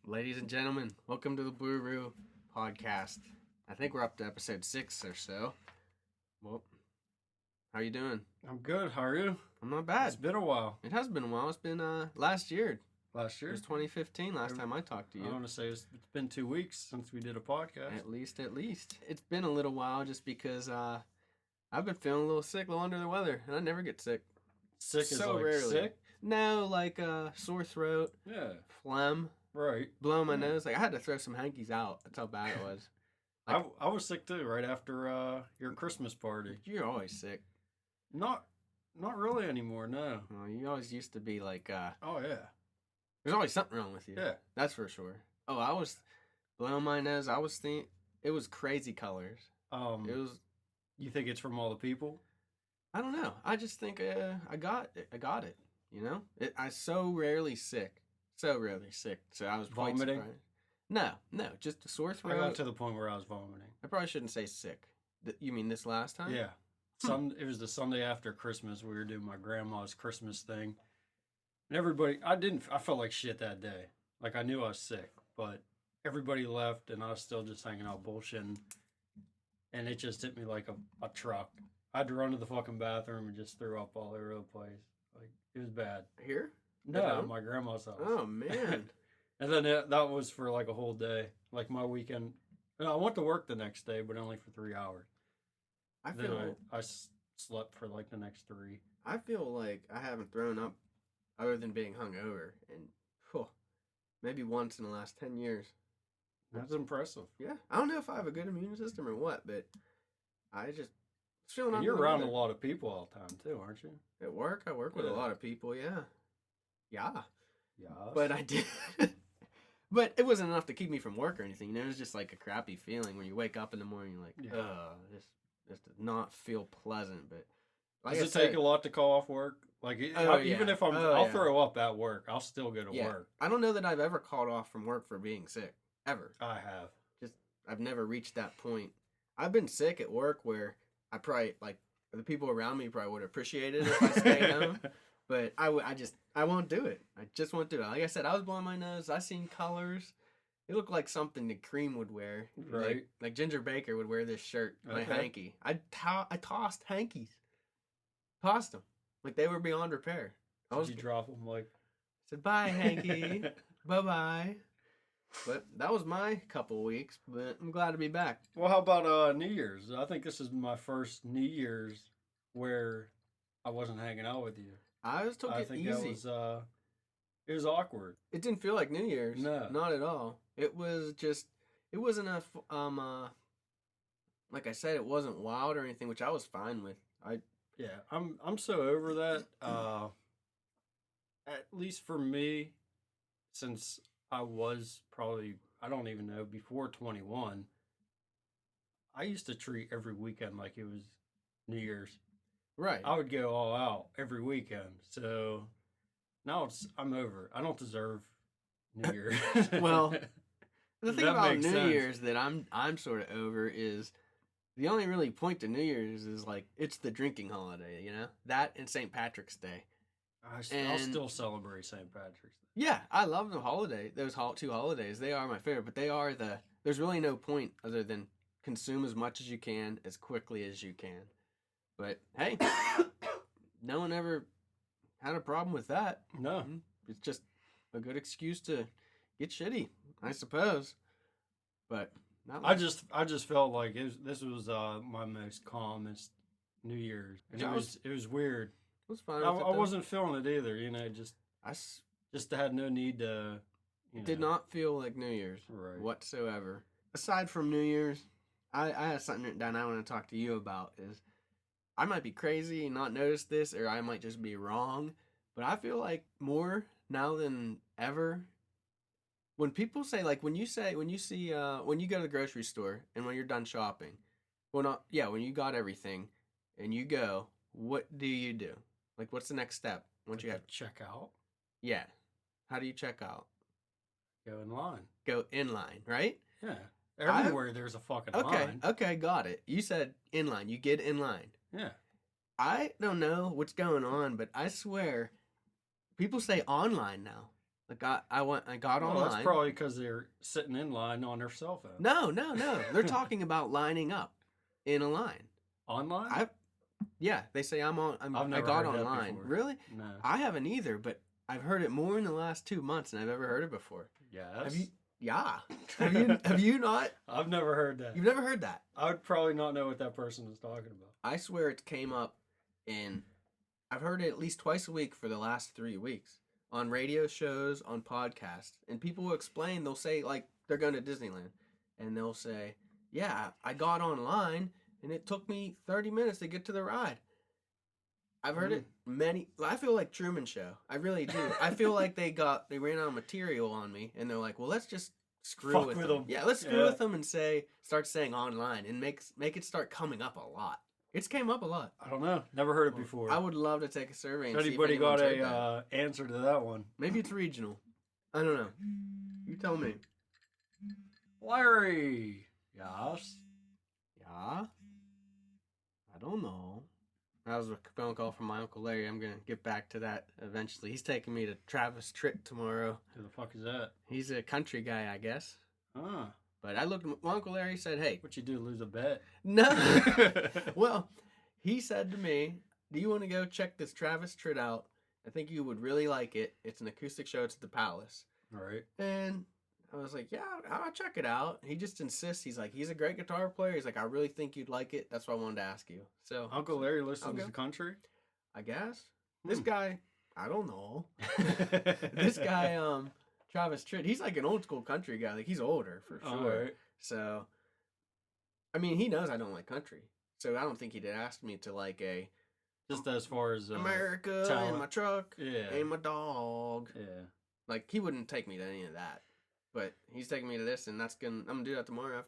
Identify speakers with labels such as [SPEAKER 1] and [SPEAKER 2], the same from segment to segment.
[SPEAKER 1] Ladies and gentlemen, welcome to the Blue Roo podcast. I think we're up to episode 6 or so. Well, how you doing?
[SPEAKER 2] I'm good. How are you?
[SPEAKER 1] I'm not bad.
[SPEAKER 2] It's been a while.
[SPEAKER 1] It has been a while. It's been last year.
[SPEAKER 2] Last year?
[SPEAKER 1] It was 2015 last time I talked to you.
[SPEAKER 2] I want to say it's been 2 weeks since we did a podcast.
[SPEAKER 1] At least. It's been a little while just because I've been feeling a little sick, a little under the weather, and I never get sick.
[SPEAKER 2] Sick is
[SPEAKER 1] so
[SPEAKER 2] like
[SPEAKER 1] rarely.
[SPEAKER 2] sick?
[SPEAKER 1] No, like sore throat, phlegm,
[SPEAKER 2] right,
[SPEAKER 1] blowing my nose. Like I had to throw some hankies out. That's how bad it was.
[SPEAKER 2] Like, I was sick too right after your Christmas party.
[SPEAKER 1] You're always sick.
[SPEAKER 2] Not really anymore, no.
[SPEAKER 1] Well, you always used to be like,
[SPEAKER 2] oh yeah.
[SPEAKER 1] There's always something wrong with you.
[SPEAKER 2] Yeah.
[SPEAKER 1] That's for sure. Oh, I was blowing my nose. I was thinking, it was crazy colors. It was.
[SPEAKER 2] You think it's from all the people?
[SPEAKER 1] I don't know. I just think I got it. You know? I so rarely sick. So I was quite
[SPEAKER 2] vomiting?
[SPEAKER 1] surprised. No, just a sore throat.
[SPEAKER 2] I got to the point where I was vomiting.
[SPEAKER 1] I probably shouldn't say sick. You mean this last time?
[SPEAKER 2] Yeah. It was the Sunday after Christmas. We were doing my grandma's Christmas thing. And everybody, I felt like shit that day. Like I knew I was sick, but everybody left and I was still just hanging out bullshitting. And it just hit me like a truck. I had to run to the fucking bathroom and just threw up all over the place. Like, it was bad.
[SPEAKER 1] Here?
[SPEAKER 2] No, at my grandma's house.
[SPEAKER 1] Oh, man.
[SPEAKER 2] And then that was for like a whole day. Like my weekend. And I went to work the next day, but only for 3 hours. I slept for like the next 3.
[SPEAKER 1] I feel like I haven't thrown up other than being hungover. And maybe once in the last 10 years.
[SPEAKER 2] That's impressive.
[SPEAKER 1] Yeah. I don't know if I have a good immune system or what, but I just feeling
[SPEAKER 2] and you're around a lot of people all the time too, aren't you?
[SPEAKER 1] At work, I work with a lot of people, yeah. Yeah.
[SPEAKER 2] Yes.
[SPEAKER 1] But I did. But it wasn't enough to keep me from work or anything. You know, it was just like a crappy feeling when you wake up in the morning, you're like, this does not feel pleasant. But like
[SPEAKER 2] does it take a lot to call off work? Like, even if I'll throw up at work, I'll still go to work.
[SPEAKER 1] I don't know that I've ever called off from work for being sick. Ever.
[SPEAKER 2] I have.
[SPEAKER 1] I've never reached that point. I've been sick at work where I probably, like, the people around me probably would appreciate it if I stayed home. But I won't do it. I just won't do it. Like I said, I was blowing my nose. I seen colors. It looked like something that Cream would wear.
[SPEAKER 2] Right.
[SPEAKER 1] Like Ginger Baker would wear this shirt, my hanky. I tossed hankies. Tossed them. Like they were beyond repair.
[SPEAKER 2] Did you drop them like?
[SPEAKER 1] I said, bye, hanky. Bye-bye. But that was my couple weeks, but I'm glad to be back.
[SPEAKER 2] Well, how about New Year's? I think this is my first New Year's where I wasn't hanging out with you.
[SPEAKER 1] I was took it easy.
[SPEAKER 2] It was awkward.
[SPEAKER 1] It didn't feel like New Year's.
[SPEAKER 2] No.
[SPEAKER 1] Not at all. It wasn't like I said, it wasn't wild or anything, which I was fine with.
[SPEAKER 2] I'm so over that. At least for me, since I was probably, I don't even know, before 21, I used to treat every weekend like it was New Year's.
[SPEAKER 1] Right.
[SPEAKER 2] I would go all out every weekend. So now I'm over. I don't deserve New Year's.
[SPEAKER 1] Well, the thing about New Year's that I'm sort of over is the only really point to New Year's is like it's the drinking holiday, you know? That and St. Patrick's Day.
[SPEAKER 2] I'll still celebrate St. Patrick's Day.
[SPEAKER 1] Yeah, I love the holiday. Those 2 holidays, they are my favorite, but they are there's really no point other than consume as much as you can, as quickly as you can. But, hey, no one ever had a problem with that.
[SPEAKER 2] No.
[SPEAKER 1] It's just a good excuse to get shitty, I suppose. But
[SPEAKER 2] I just felt like this was my most calmest New Year's. And it was weird.
[SPEAKER 1] It was fine.
[SPEAKER 2] I wasn't feeling it either, you know,
[SPEAKER 1] I
[SPEAKER 2] had no need to.
[SPEAKER 1] It did not feel like New Year's whatsoever. Aside from New Year's, I have something written down I want to talk to you about. Is I might be crazy and not notice this, or I might just be wrong, but I feel like more now than ever, when people say, like, when you go to the grocery store and when you're done shopping, when you got everything and you go, what do you do? Like, what's the next step once you have
[SPEAKER 2] check out?
[SPEAKER 1] Yeah. How do you check out?
[SPEAKER 2] Go in line.
[SPEAKER 1] Go in line, right?
[SPEAKER 2] Yeah. Everywhere there's a fucking line.
[SPEAKER 1] Okay, got it. You said in line. You get in line.
[SPEAKER 2] Yeah.
[SPEAKER 1] I don't know what's going on, but I swear, people say online now. Like I got online.
[SPEAKER 2] That's probably because they're sitting in line on their cell phone.
[SPEAKER 1] No. They're talking about lining up in a line.
[SPEAKER 2] Online?
[SPEAKER 1] Yeah, they say
[SPEAKER 2] I've never
[SPEAKER 1] I got
[SPEAKER 2] heard
[SPEAKER 1] online.
[SPEAKER 2] that before.
[SPEAKER 1] Really?
[SPEAKER 2] No.
[SPEAKER 1] I haven't either, but I've heard it more in the last 2 months than I've ever heard it before.
[SPEAKER 2] Yes.
[SPEAKER 1] Have you? Yeah. Have you not?
[SPEAKER 2] I've never heard that.
[SPEAKER 1] You've never heard that?
[SPEAKER 2] I would probably not know what that person is talking about.
[SPEAKER 1] I swear it came up I've heard it at least twice a week for the last 3 weeks on radio shows, on podcasts, and people will explain. They'll say like they're going to Disneyland, and they'll say, "Yeah, I got online, and it took me 30 minutes to get to the ride." I've heard it I feel like Truman Show. I really do. I feel like they ran out of material on me, and they're like, well, let's just screw with them. Yeah, let's screw with them and start saying online and make it start coming up a lot. It's came up a lot.
[SPEAKER 2] I don't know. Never heard it before.
[SPEAKER 1] I would love to take a survey and
[SPEAKER 2] anybody
[SPEAKER 1] see if
[SPEAKER 2] got a answer to that one.
[SPEAKER 1] Maybe it's regional. I don't know. You tell me.
[SPEAKER 2] Larry. Yes.
[SPEAKER 1] Yeah. I don't know. That was a phone call from my Uncle Larry. I'm going to get back to that eventually. He's taking me to Travis Tritt tomorrow.
[SPEAKER 2] Who the fuck is that?
[SPEAKER 1] He's a country guy, I guess.
[SPEAKER 2] Huh.
[SPEAKER 1] But I looked, my Uncle Larry said, hey.
[SPEAKER 2] What you do, lose a bet?
[SPEAKER 1] No. Well, he said to me, do you want to go check this Travis Tritt out? I think you would really like it. It's an acoustic show. It's at the Palace.
[SPEAKER 2] All right.
[SPEAKER 1] And I was like, yeah, I'll check it out. He just insists. He's like, he's a great guitar player. He's like, I really think you'd like it. That's why I wanted to ask you. So
[SPEAKER 2] Uncle Larry listens to country?
[SPEAKER 1] I guess. This guy, I don't know. This guy, Travis Tritt, he's like an old school country guy. Like, he's older for sure. Right. So, I mean, he knows I don't like country. So I don't think he'd ask me to like a...
[SPEAKER 2] Just as far as...
[SPEAKER 1] America
[SPEAKER 2] talent.
[SPEAKER 1] and my truck and my dog.
[SPEAKER 2] Yeah.
[SPEAKER 1] Like, he wouldn't take me to any of that. But he's taking me to this, and I'm gonna do that tomorrow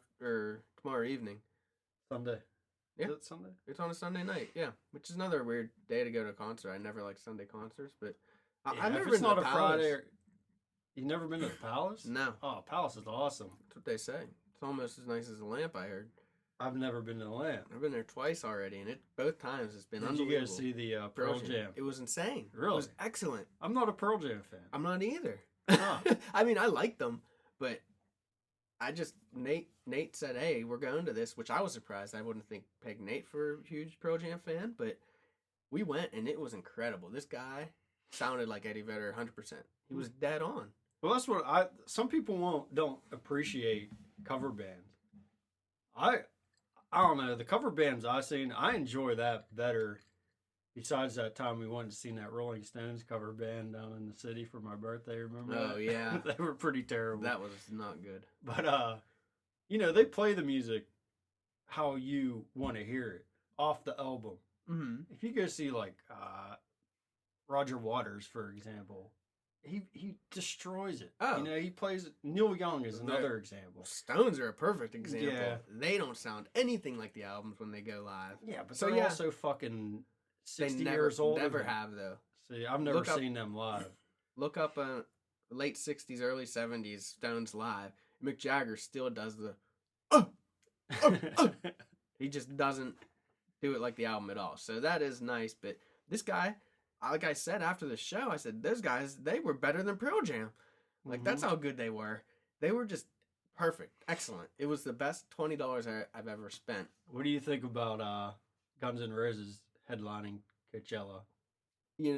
[SPEAKER 1] evening.
[SPEAKER 2] Sunday.
[SPEAKER 1] Yeah.
[SPEAKER 2] Is it Sunday?
[SPEAKER 1] It's on a Sunday night, yeah. Which is another weird day to go to a concert. I never like Sunday concerts, but I've never been to the Palace.
[SPEAKER 2] Friday. You've never been to the Palace?
[SPEAKER 1] No.
[SPEAKER 2] Oh, Palace is awesome.
[SPEAKER 1] That's what they say. It's almost as nice as the Lamp, I heard.
[SPEAKER 2] I've never been to the Lamp.
[SPEAKER 1] I've been there twice already, and both times it's been unbelievable.
[SPEAKER 2] Did you guys see the Pearl Jam?
[SPEAKER 1] It was insane.
[SPEAKER 2] Really?
[SPEAKER 1] It was excellent.
[SPEAKER 2] I'm not a Pearl Jam fan.
[SPEAKER 1] I'm not either.
[SPEAKER 2] Huh.
[SPEAKER 1] I mean, I like them. But Nate said, hey, we're going to this, which I was surprised. I wouldn't peg Nate for a huge Pearl Jam fan, but we went, and it was incredible. This guy sounded like Eddie Vedder 100%. He was dead on.
[SPEAKER 2] Well, that's what some people don't appreciate cover bands. I don't know. The cover bands I've seen, I enjoy that better. Besides that time we went to see that Rolling Stones cover band down in the city for my birthday, remember?
[SPEAKER 1] Oh, yeah.
[SPEAKER 2] They were pretty terrible.
[SPEAKER 1] That was not good.
[SPEAKER 2] But, they play the music how you want to hear it off the album.
[SPEAKER 1] Mm-hmm.
[SPEAKER 2] If you go see, like, Roger Waters, for example, he destroys it.
[SPEAKER 1] Oh.
[SPEAKER 2] He plays... Neil Young is another example.
[SPEAKER 1] Stones are a perfect example.
[SPEAKER 2] Yeah.
[SPEAKER 1] They don't sound anything like the albums when they go live.
[SPEAKER 2] Yeah, but they're also fucking... 60 years old.
[SPEAKER 1] Never have, though.
[SPEAKER 2] See, I've never seen them live.
[SPEAKER 1] Look up late 60s, early 70s Stones live. Mick Jagger still does the He just doesn't do it like the album at all. So that is nice. But this guy, like I said after the show, I said, those guys, they were better than Pearl Jam. Like, that's how good they were. They were just perfect. Excellent. It was the best $20 I've ever spent.
[SPEAKER 2] What do you think about Guns N' Roses headlining Coachella?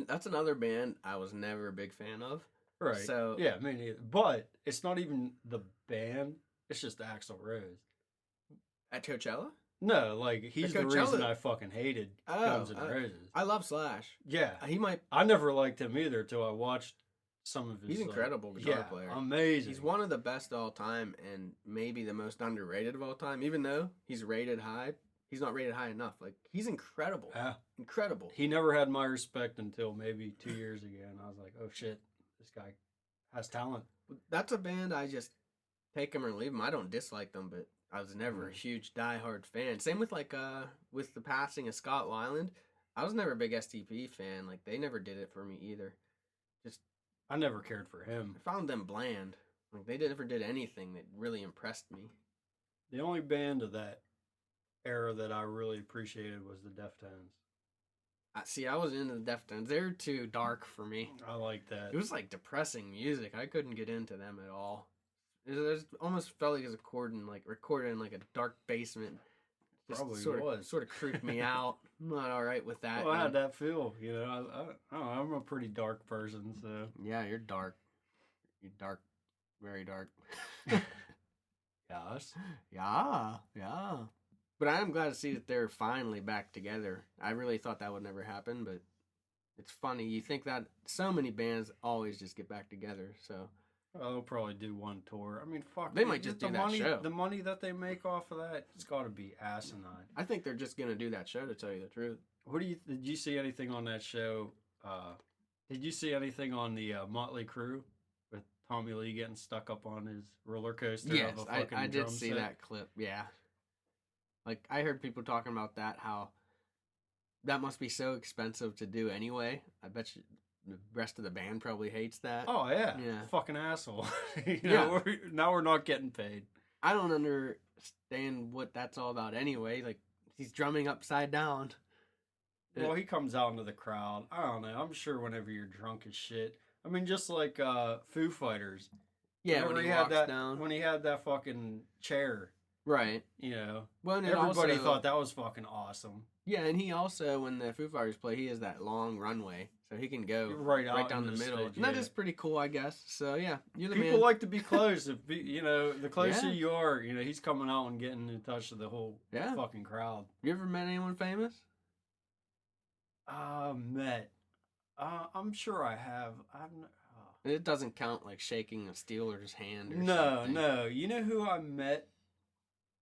[SPEAKER 1] That's another band I was never a big fan of.
[SPEAKER 2] Right.
[SPEAKER 1] So
[SPEAKER 2] yeah, me neither. But it's not even the band. It's just Axl Rose.
[SPEAKER 1] At Coachella?
[SPEAKER 2] No, like he's the reason I fucking hated Guns N' Roses.
[SPEAKER 1] I love Slash.
[SPEAKER 2] Yeah.
[SPEAKER 1] I
[SPEAKER 2] never liked him either till I watched some of his...
[SPEAKER 1] He's incredible guitar player.
[SPEAKER 2] Amazing.
[SPEAKER 1] He's one of the best of all time and maybe the most underrated of all time. Even though he's rated high, he's not rated high enough. Like, he's incredible.
[SPEAKER 2] Yeah.
[SPEAKER 1] Incredible.
[SPEAKER 2] He never had my respect until maybe 2 years ago, and I was like, oh shit, this guy has talent.
[SPEAKER 1] That's a band I just take him or leave him. I don't dislike them, but I was never a huge diehard fan. Same with with the passing of Scott Weiland. I was never a big STP fan. Like, they never did it for me either.
[SPEAKER 2] I never cared for him.
[SPEAKER 1] I found them bland. Like, they never did anything that really impressed me.
[SPEAKER 2] The only band of that era that I really appreciated was the Deftones.
[SPEAKER 1] See, I was into the Deftones. They were too dark for me.
[SPEAKER 2] I like that.
[SPEAKER 1] It was like depressing music. I couldn't get into them at all. It almost felt like it was recorded in like a dark basement. Just
[SPEAKER 2] Probably
[SPEAKER 1] sort of creeped me out. I'm not all right with that.
[SPEAKER 2] Well, I had that feel. You know, I don't know, I'm a pretty dark person, so.
[SPEAKER 1] Yeah, you're dark. You're dark. Very dark.
[SPEAKER 2] Yes.
[SPEAKER 1] Yeah. But I am glad to see that they're finally back together. I really thought that would never happen, but it's funny. You think that so many bands always just get back together, so.
[SPEAKER 2] Well, they'll probably do one tour. I mean, fuck.
[SPEAKER 1] They might just do that show.
[SPEAKER 2] The money that they make off of that, it's got to be asinine.
[SPEAKER 1] I think they're just going to do that show, to tell you the truth.
[SPEAKER 2] Did you see anything on that show? Did you see anything on the Motley Crue with Tommy Lee getting stuck up on his roller coaster?
[SPEAKER 1] Yes, I did see that clip, yeah. Like, I heard people talking about that, how that must be so expensive to do anyway. I bet you the rest of the band probably hates that.
[SPEAKER 2] Oh, yeah. Fucking asshole. Now we're not getting paid.
[SPEAKER 1] I don't understand what that's all about anyway. Like, he's drumming upside down.
[SPEAKER 2] Well, he comes out into the crowd. I don't know. I'm sure whenever you're drunk as shit. I mean, just like Foo Fighters.
[SPEAKER 1] Yeah, when he walks down.
[SPEAKER 2] When he had that fucking chair.
[SPEAKER 1] Right.
[SPEAKER 2] You know.
[SPEAKER 1] Well,
[SPEAKER 2] everybody thought that was fucking awesome.
[SPEAKER 1] Yeah, and he also, when the Foo Fighters play, he has that long runway. So he can go right down the middle. Stage, and that is pretty cool, I guess. So, yeah. You're the
[SPEAKER 2] People
[SPEAKER 1] man.
[SPEAKER 2] like to be close. The closer you are, he's coming out and getting in touch with the whole fucking crowd.
[SPEAKER 1] You ever met anyone famous?
[SPEAKER 2] Met. I'm sure I have.
[SPEAKER 1] It doesn't count like shaking a Steeler's hand or something.
[SPEAKER 2] No. You know who I met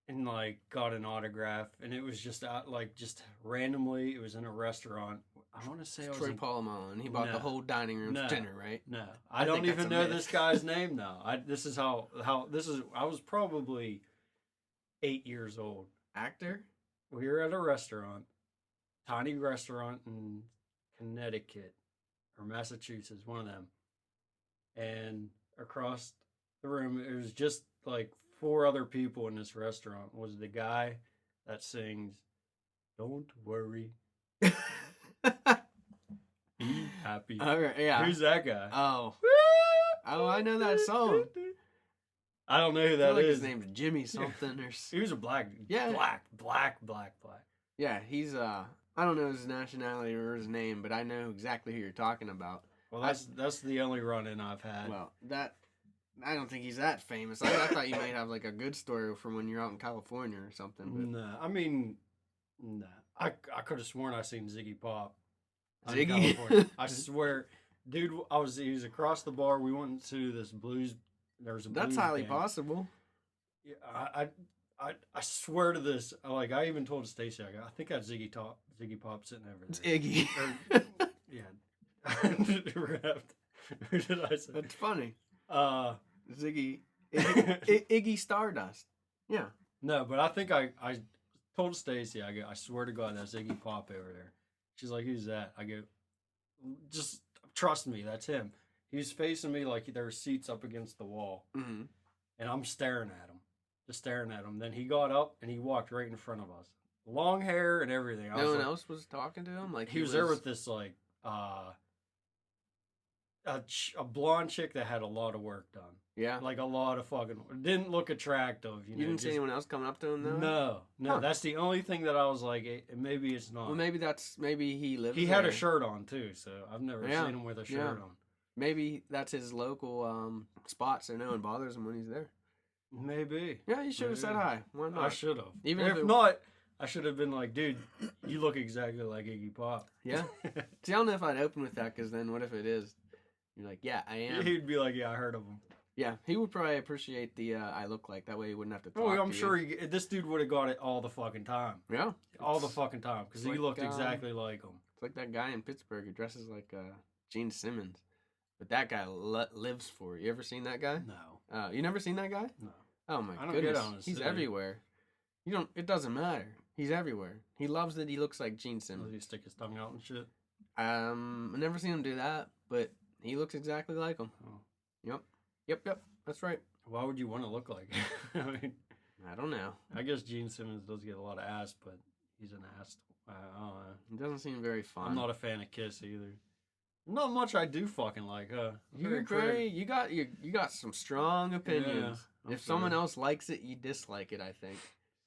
[SPEAKER 2] and like got an autograph, and it was just just randomly. It was in a restaurant. I want to say
[SPEAKER 1] Troy Polamalu, and he bought the whole dining room for dinner, right?
[SPEAKER 2] No, I don't even know this guy's name now. I was probably 8 years old.
[SPEAKER 1] Actor?
[SPEAKER 2] We were at a restaurant, tiny restaurant in Connecticut or Massachusetts, one of them. And across the room, it was just like 4 other people in this restaurant. Was the guy that sings, "Don't worry, be happy."
[SPEAKER 1] Yeah.
[SPEAKER 2] Who's that guy?
[SPEAKER 1] Oh, I know that song.
[SPEAKER 2] I don't know who that is.
[SPEAKER 1] His name's Jimmy something or.
[SPEAKER 2] He was a black.
[SPEAKER 1] Yeah.
[SPEAKER 2] Black.
[SPEAKER 1] Yeah, he's I don't know his nationality or his name, but I know exactly who you're talking about.
[SPEAKER 2] Well, that's the only run-in I've had.
[SPEAKER 1] Well, I don't think he's that famous. I thought you might have like a good story from when you're out in California or something. But...
[SPEAKER 2] No, I mean, no. I could have sworn I seen Ziggy Pop.
[SPEAKER 1] Ziggy?
[SPEAKER 2] I swear, dude. He was across the bar. We went to this blues. There was a blues
[SPEAKER 1] That's highly
[SPEAKER 2] band.
[SPEAKER 1] Possible.
[SPEAKER 2] Yeah, I swear to this. Like I even told Stacy, I think I had Ziggy Pop sitting over there.
[SPEAKER 1] It's Iggy.
[SPEAKER 2] Yeah. Who did I say?
[SPEAKER 1] That's funny.
[SPEAKER 2] Ziggy
[SPEAKER 1] Iggy Stardust. Yeah.
[SPEAKER 2] No, but I think I told Stacy, I swear to God, that's Ziggy Pop over there. She's like, "Who's that?" I go, "Just trust me, that's him." He was facing me like there were seats up against the wall, and I'm staring at him, just staring at him. Then he got up and he walked right in front of us, long hair and everything.
[SPEAKER 1] No one else was talking to him. Like
[SPEAKER 2] he was there with this like a blonde chick that had a lot of work done.
[SPEAKER 1] Yeah.
[SPEAKER 2] Like a lot of fucking... Didn't look attractive. You
[SPEAKER 1] didn't see anyone else coming up to him, though?
[SPEAKER 2] No. Huh. That's the only thing that I was like, maybe it's not.
[SPEAKER 1] Well, maybe he lives
[SPEAKER 2] He
[SPEAKER 1] there.
[SPEAKER 2] had a shirt on, too, so I've never seen him with a shirt on.
[SPEAKER 1] Maybe that's his local spot, so no one bothers him when he's there.
[SPEAKER 2] Maybe.
[SPEAKER 1] Yeah, you should have said hi. Why not?
[SPEAKER 2] I should have.
[SPEAKER 1] Even
[SPEAKER 2] if not, I should have been like, "Dude, you look exactly like Iggy Pop."
[SPEAKER 1] Yeah. See, I don't know if I'd open with that, because then what if it is? You're like, "Yeah, I am."
[SPEAKER 2] He'd be like, "Yeah, I heard of him."
[SPEAKER 1] Yeah, he would probably appreciate the I look like. That way he wouldn't have to talk
[SPEAKER 2] I'm sure this dude would have got it all the fucking time.
[SPEAKER 1] Yeah.
[SPEAKER 2] All the fucking time, because he looked exactly like him.
[SPEAKER 1] It's like that guy in Pittsburgh who dresses like Gene Simmons. But that guy lives for it. You ever seen that guy?
[SPEAKER 2] No.
[SPEAKER 1] You never seen that guy?
[SPEAKER 2] No.
[SPEAKER 1] Oh my goodness. He's everywhere. It doesn't matter. He's everywhere. He loves that he looks like Gene Simmons.
[SPEAKER 2] Does he stick his tongue out and shit?
[SPEAKER 1] I've never seen him do that, but he looks exactly like him.
[SPEAKER 2] Oh.
[SPEAKER 1] Yep. That's right.
[SPEAKER 2] Why would you want to look like him? I mean,
[SPEAKER 1] I don't know.
[SPEAKER 2] I guess Gene Simmons does get a lot of ass, but he's an ass. I don't know.
[SPEAKER 1] It doesn't seem very fun.
[SPEAKER 2] I'm not a fan of Kiss either. Not much I do fucking like, huh?
[SPEAKER 1] You got some strong opinions.
[SPEAKER 2] Yeah,
[SPEAKER 1] if someone else likes it, you dislike it, I think.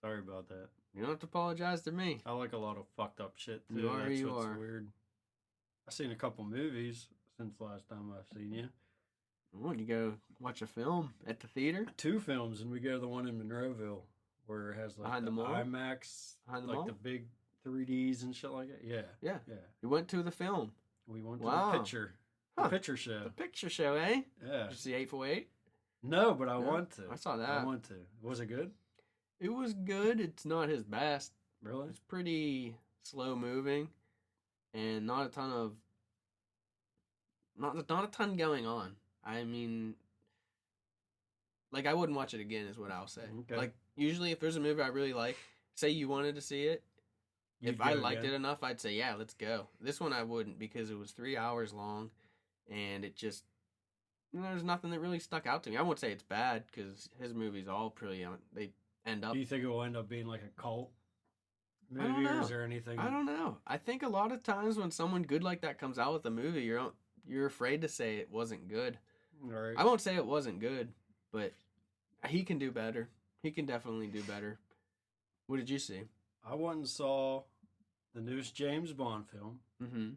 [SPEAKER 2] Sorry about that.
[SPEAKER 1] You don't have to apologize to me.
[SPEAKER 2] I like a lot of fucked up shit too.
[SPEAKER 1] You are.
[SPEAKER 2] That's what's weird. I've seen a couple movies since the last time I've seen you.
[SPEAKER 1] What, you go watch a film at the theater?
[SPEAKER 2] 2 films, and we go to the one in Monroeville where it has like
[SPEAKER 1] Behind
[SPEAKER 2] the
[SPEAKER 1] mall?
[SPEAKER 2] IMAX,
[SPEAKER 1] Behind the
[SPEAKER 2] like
[SPEAKER 1] mall?
[SPEAKER 2] the big 3Ds and shit like that. Yeah.
[SPEAKER 1] Yeah.
[SPEAKER 2] Yeah.
[SPEAKER 1] You went to the film.
[SPEAKER 2] We went to
[SPEAKER 1] Wow.
[SPEAKER 2] the picture.
[SPEAKER 1] Huh.
[SPEAKER 2] The picture show.
[SPEAKER 1] The picture show, eh?
[SPEAKER 2] Yeah.
[SPEAKER 1] Did you see 848?
[SPEAKER 2] No, but I want to.
[SPEAKER 1] I saw that.
[SPEAKER 2] I want to. Was it good?
[SPEAKER 1] It was good. It's not his best.
[SPEAKER 2] Really?
[SPEAKER 1] It's pretty slow moving, and not a ton going on. I mean, like, I wouldn't watch it again, is what I'll say.
[SPEAKER 2] Okay.
[SPEAKER 1] Like, usually if there's a movie I really like, say you wanted to see it, if I liked it enough, I'd say, yeah, let's go. This one I wouldn't, because it was 3 hours long, and it just, there's nothing that really stuck out to me. I won't say it's bad, because his movies all pretty, they end up.
[SPEAKER 2] Do you think it will end up being like a cult
[SPEAKER 1] I don't
[SPEAKER 2] movie, or
[SPEAKER 1] know.
[SPEAKER 2] is there anything?
[SPEAKER 1] I don't know. I think a lot of times when someone good like that comes out with a movie, you're afraid to say it wasn't good.
[SPEAKER 2] Right.
[SPEAKER 1] I won't say it wasn't good, but he can do better. He can definitely do better. What did you see?
[SPEAKER 2] I went and saw the newest James Bond film.
[SPEAKER 1] Mm-hmm.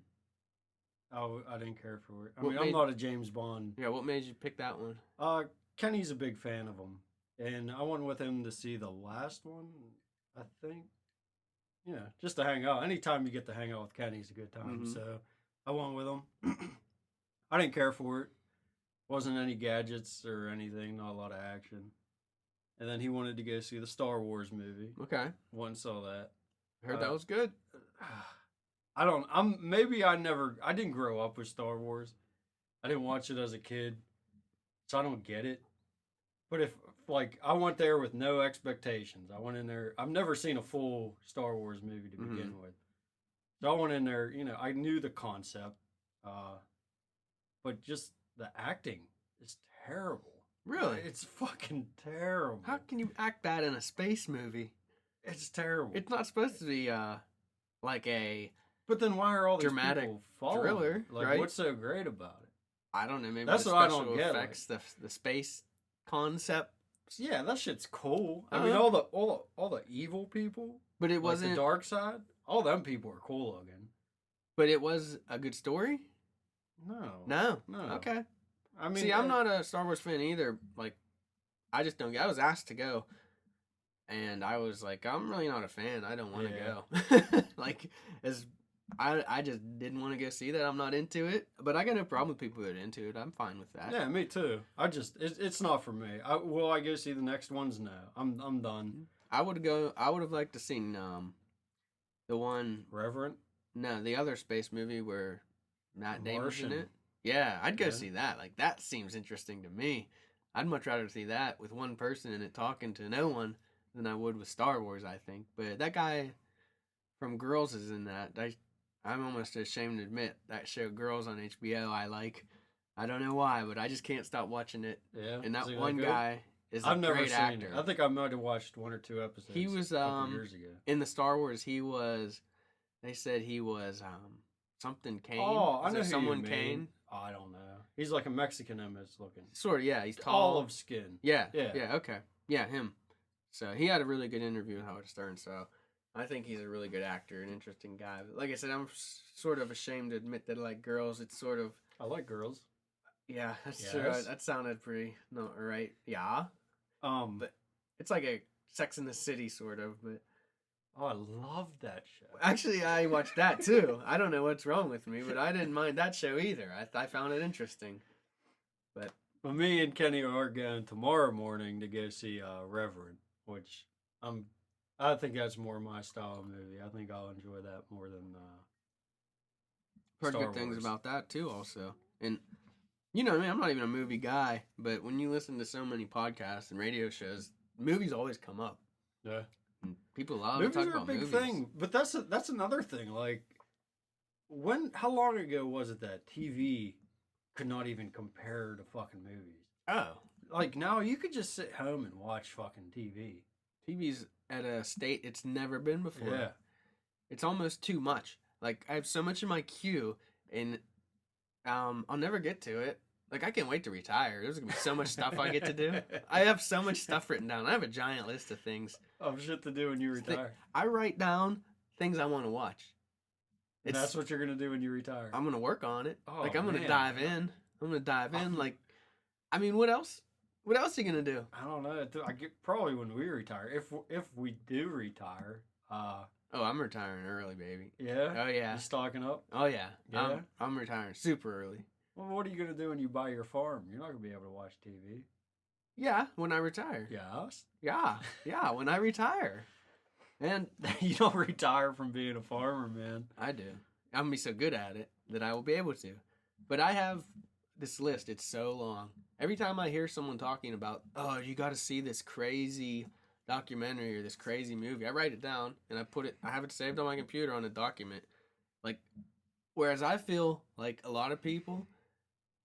[SPEAKER 2] I didn't care for it.
[SPEAKER 1] What
[SPEAKER 2] I'm
[SPEAKER 1] made-
[SPEAKER 2] not a James Bond.
[SPEAKER 1] Yeah, what made you pick that one?
[SPEAKER 2] Kenny's a big fan of him, and I went with him to see the last one, I think. Yeah, just to hang out. Anytime you get to hang out with Kenny's a good time.
[SPEAKER 1] Mhm.
[SPEAKER 2] So I went with him. I didn't care for it. Wasn't any gadgets or anything. Not a lot of action. And then he wanted to go see the Star Wars movie.
[SPEAKER 1] Okay.
[SPEAKER 2] Went and saw that.
[SPEAKER 1] I heard that was good.
[SPEAKER 2] I didn't grow up with Star Wars. I didn't watch it as a kid, so I don't get it. But if, like, I went there with no expectations. I went in there, I've never seen a full Star Wars movie to begin with. So I went in there, I knew the concept, but just the acting is terrible.
[SPEAKER 1] Really?
[SPEAKER 2] It's fucking terrible.
[SPEAKER 1] How can you act that in a space movie?
[SPEAKER 2] It's terrible.
[SPEAKER 1] It's not supposed to be like a
[SPEAKER 2] But then why are all these
[SPEAKER 1] dramatic
[SPEAKER 2] people following?
[SPEAKER 1] thriller,
[SPEAKER 2] Like,
[SPEAKER 1] right?
[SPEAKER 2] what's so great about it?
[SPEAKER 1] I don't know, maybe
[SPEAKER 2] That's
[SPEAKER 1] the
[SPEAKER 2] what I
[SPEAKER 1] special
[SPEAKER 2] don't get,
[SPEAKER 1] effects, the space concept.
[SPEAKER 2] Yeah, that shit's cool. I
[SPEAKER 1] Uh-huh.
[SPEAKER 2] mean, all the evil people,
[SPEAKER 1] But it
[SPEAKER 2] like
[SPEAKER 1] wasn't
[SPEAKER 2] the dark side, all them people are cool looking.
[SPEAKER 1] But it was a good story?
[SPEAKER 2] No.
[SPEAKER 1] No.
[SPEAKER 2] No.
[SPEAKER 1] Okay.
[SPEAKER 2] I mean,
[SPEAKER 1] See, I'm not a Star Wars fan either. Like, I just don't get. I was asked to go, and I was like, I'm really not a fan. I don't want to go. Like, I just didn't want to go see that. I'm not into it. But I got no problem with people that are into it. I'm fine with that.
[SPEAKER 2] Yeah, me too. It's not for me. Will I go see the next ones? No. I'm done.
[SPEAKER 1] I would have liked to seen the one.
[SPEAKER 2] Reverend?
[SPEAKER 1] No, the other space movie where Matt Damon's in
[SPEAKER 2] Martian.
[SPEAKER 1] it. Yeah, I'd go
[SPEAKER 2] Yeah.
[SPEAKER 1] see that. Like, that seems interesting to me. I'd much rather see that with one person in it talking to no one than I would with Star Wars, I think. But that guy from Girls is in that. I'm almost ashamed to admit that show Girls on HBO I like. I don't know why, but I just can't stop watching it.
[SPEAKER 2] Yeah.
[SPEAKER 1] And that
[SPEAKER 2] Is he
[SPEAKER 1] one
[SPEAKER 2] good?
[SPEAKER 1] guy is
[SPEAKER 2] I've
[SPEAKER 1] a
[SPEAKER 2] never
[SPEAKER 1] great
[SPEAKER 2] seen
[SPEAKER 1] actor.
[SPEAKER 2] it. I think I might have watched 1 or 2 episodes.
[SPEAKER 1] He was
[SPEAKER 2] a couple years ago.
[SPEAKER 1] in the Star Wars. They said he was something Kane.
[SPEAKER 2] Oh, I
[SPEAKER 1] Is
[SPEAKER 2] know
[SPEAKER 1] it
[SPEAKER 2] who
[SPEAKER 1] someone
[SPEAKER 2] you mean.
[SPEAKER 1] Kane.
[SPEAKER 2] Oh, I don't know. He's like a Mexican image looking.
[SPEAKER 1] Sort of, yeah. He's tall.
[SPEAKER 2] Olive skin.
[SPEAKER 1] Yeah,
[SPEAKER 2] Yeah.
[SPEAKER 1] yeah, okay. Yeah, him. So he had a really good interview with Howard Stern, so I think he's a really good actor, an interesting guy. But like I said, I'm sort of ashamed to admit that I like Girls. It's sort of...
[SPEAKER 2] I like girls.
[SPEAKER 1] Yeah, that's
[SPEAKER 2] Yes.
[SPEAKER 1] true. That sounded pretty not right. Yeah.
[SPEAKER 2] But
[SPEAKER 1] It's like a Sex in the City, sort of, but...
[SPEAKER 2] oh, I love that show.
[SPEAKER 1] Actually, I watched that, too. I don't know what's wrong with me, but I didn't mind that show either. I found it interesting. But...
[SPEAKER 2] Well, me and Kenny are going tomorrow morning to go see Reverend, which I think that's more my style of movie. I think I'll enjoy that more than
[SPEAKER 1] heard
[SPEAKER 2] Star
[SPEAKER 1] good things
[SPEAKER 2] Wars.
[SPEAKER 1] about that too also. And you know, I mean, I'm not even a movie guy, but when you listen to so many podcasts and radio shows, movies always come up.
[SPEAKER 2] Yeah.
[SPEAKER 1] And people love
[SPEAKER 2] Movies
[SPEAKER 1] to talk
[SPEAKER 2] are a
[SPEAKER 1] about
[SPEAKER 2] big
[SPEAKER 1] movies.
[SPEAKER 2] thing, but that's another thing. Like, how long ago was it that TV could not even compare to fucking movies?
[SPEAKER 1] Oh,
[SPEAKER 2] Like, now you could just sit home and watch fucking TV.
[SPEAKER 1] TV's at a state it's never been before.
[SPEAKER 2] Yeah.
[SPEAKER 1] It's almost too much. Like, I have so much in my queue, and I'll never get to it. Like, I can't wait to retire. There's gonna be so much stuff I get to do. I have so much stuff written down. I have a giant list of things.
[SPEAKER 2] Of shit to do when you retire.
[SPEAKER 1] I write down things I want to watch.
[SPEAKER 2] That's what you're gonna do when you retire.
[SPEAKER 1] I'm gonna work on it.
[SPEAKER 2] Oh,
[SPEAKER 1] like, I'm gonna
[SPEAKER 2] man.
[SPEAKER 1] dive in. I'm gonna dive in. Like, I mean, what else? What else are you gonna do?
[SPEAKER 2] I don't know. I get probably when we retire. If we do retire.
[SPEAKER 1] Oh, I'm retiring early, baby.
[SPEAKER 2] Yeah.
[SPEAKER 1] Oh yeah.
[SPEAKER 2] You stocking up?
[SPEAKER 1] Oh yeah.
[SPEAKER 2] Yeah.
[SPEAKER 1] I'm retiring super early.
[SPEAKER 2] Well, what are you gonna do when you buy your farm? You're not gonna be able to watch TV.
[SPEAKER 1] Yeah, when I retire.
[SPEAKER 2] Yes.
[SPEAKER 1] Yeah, when I retire. And
[SPEAKER 2] You don't retire from being a farmer, man.
[SPEAKER 1] I do. I'm gonna be so good at it that I will be able to. But I have this list. It's so long. Every time I hear someone talking about, oh, you got to see this crazy documentary or this crazy movie, I write it down and I have it saved on my computer on a document. Like, whereas I feel like a lot of people,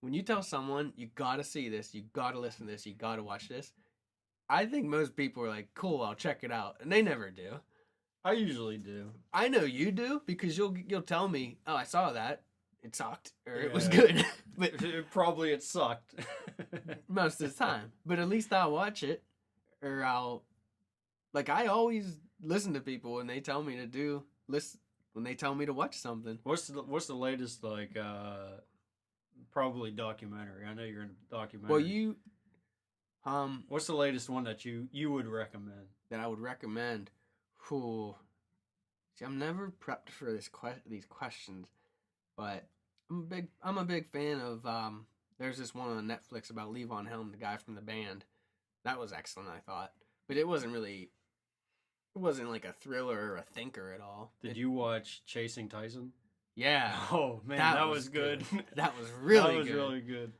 [SPEAKER 1] when you tell someone, you got to see this, you got to listen to this, you got to watch this, I think most people are like, cool, I'll check it out. And they never do.
[SPEAKER 2] I usually do.
[SPEAKER 1] I know you do because you'll tell me, oh, I saw that. It sucked or it was good. But
[SPEAKER 2] Probably it sucked.
[SPEAKER 1] most of the time. But at least I'll watch it, or I always listen to people when they tell me to when they tell me to watch something.
[SPEAKER 2] What's the latest, like, probably documentary? I know you're in documentary.
[SPEAKER 1] Well,
[SPEAKER 2] what's the latest one that you would recommend?
[SPEAKER 1] That I would recommend? Ooh. See, I'm never prepped for these questions, but I'm a big fan of there's this one on Netflix about Levon Helm, the guy from the band. That was excellent, I thought. But it wasn't like a thriller or a thinker at all.
[SPEAKER 2] Did you watch Chasing Tyson?
[SPEAKER 1] Yeah.
[SPEAKER 2] Oh man, that was good.
[SPEAKER 1] That was really good.
[SPEAKER 2] That was really good.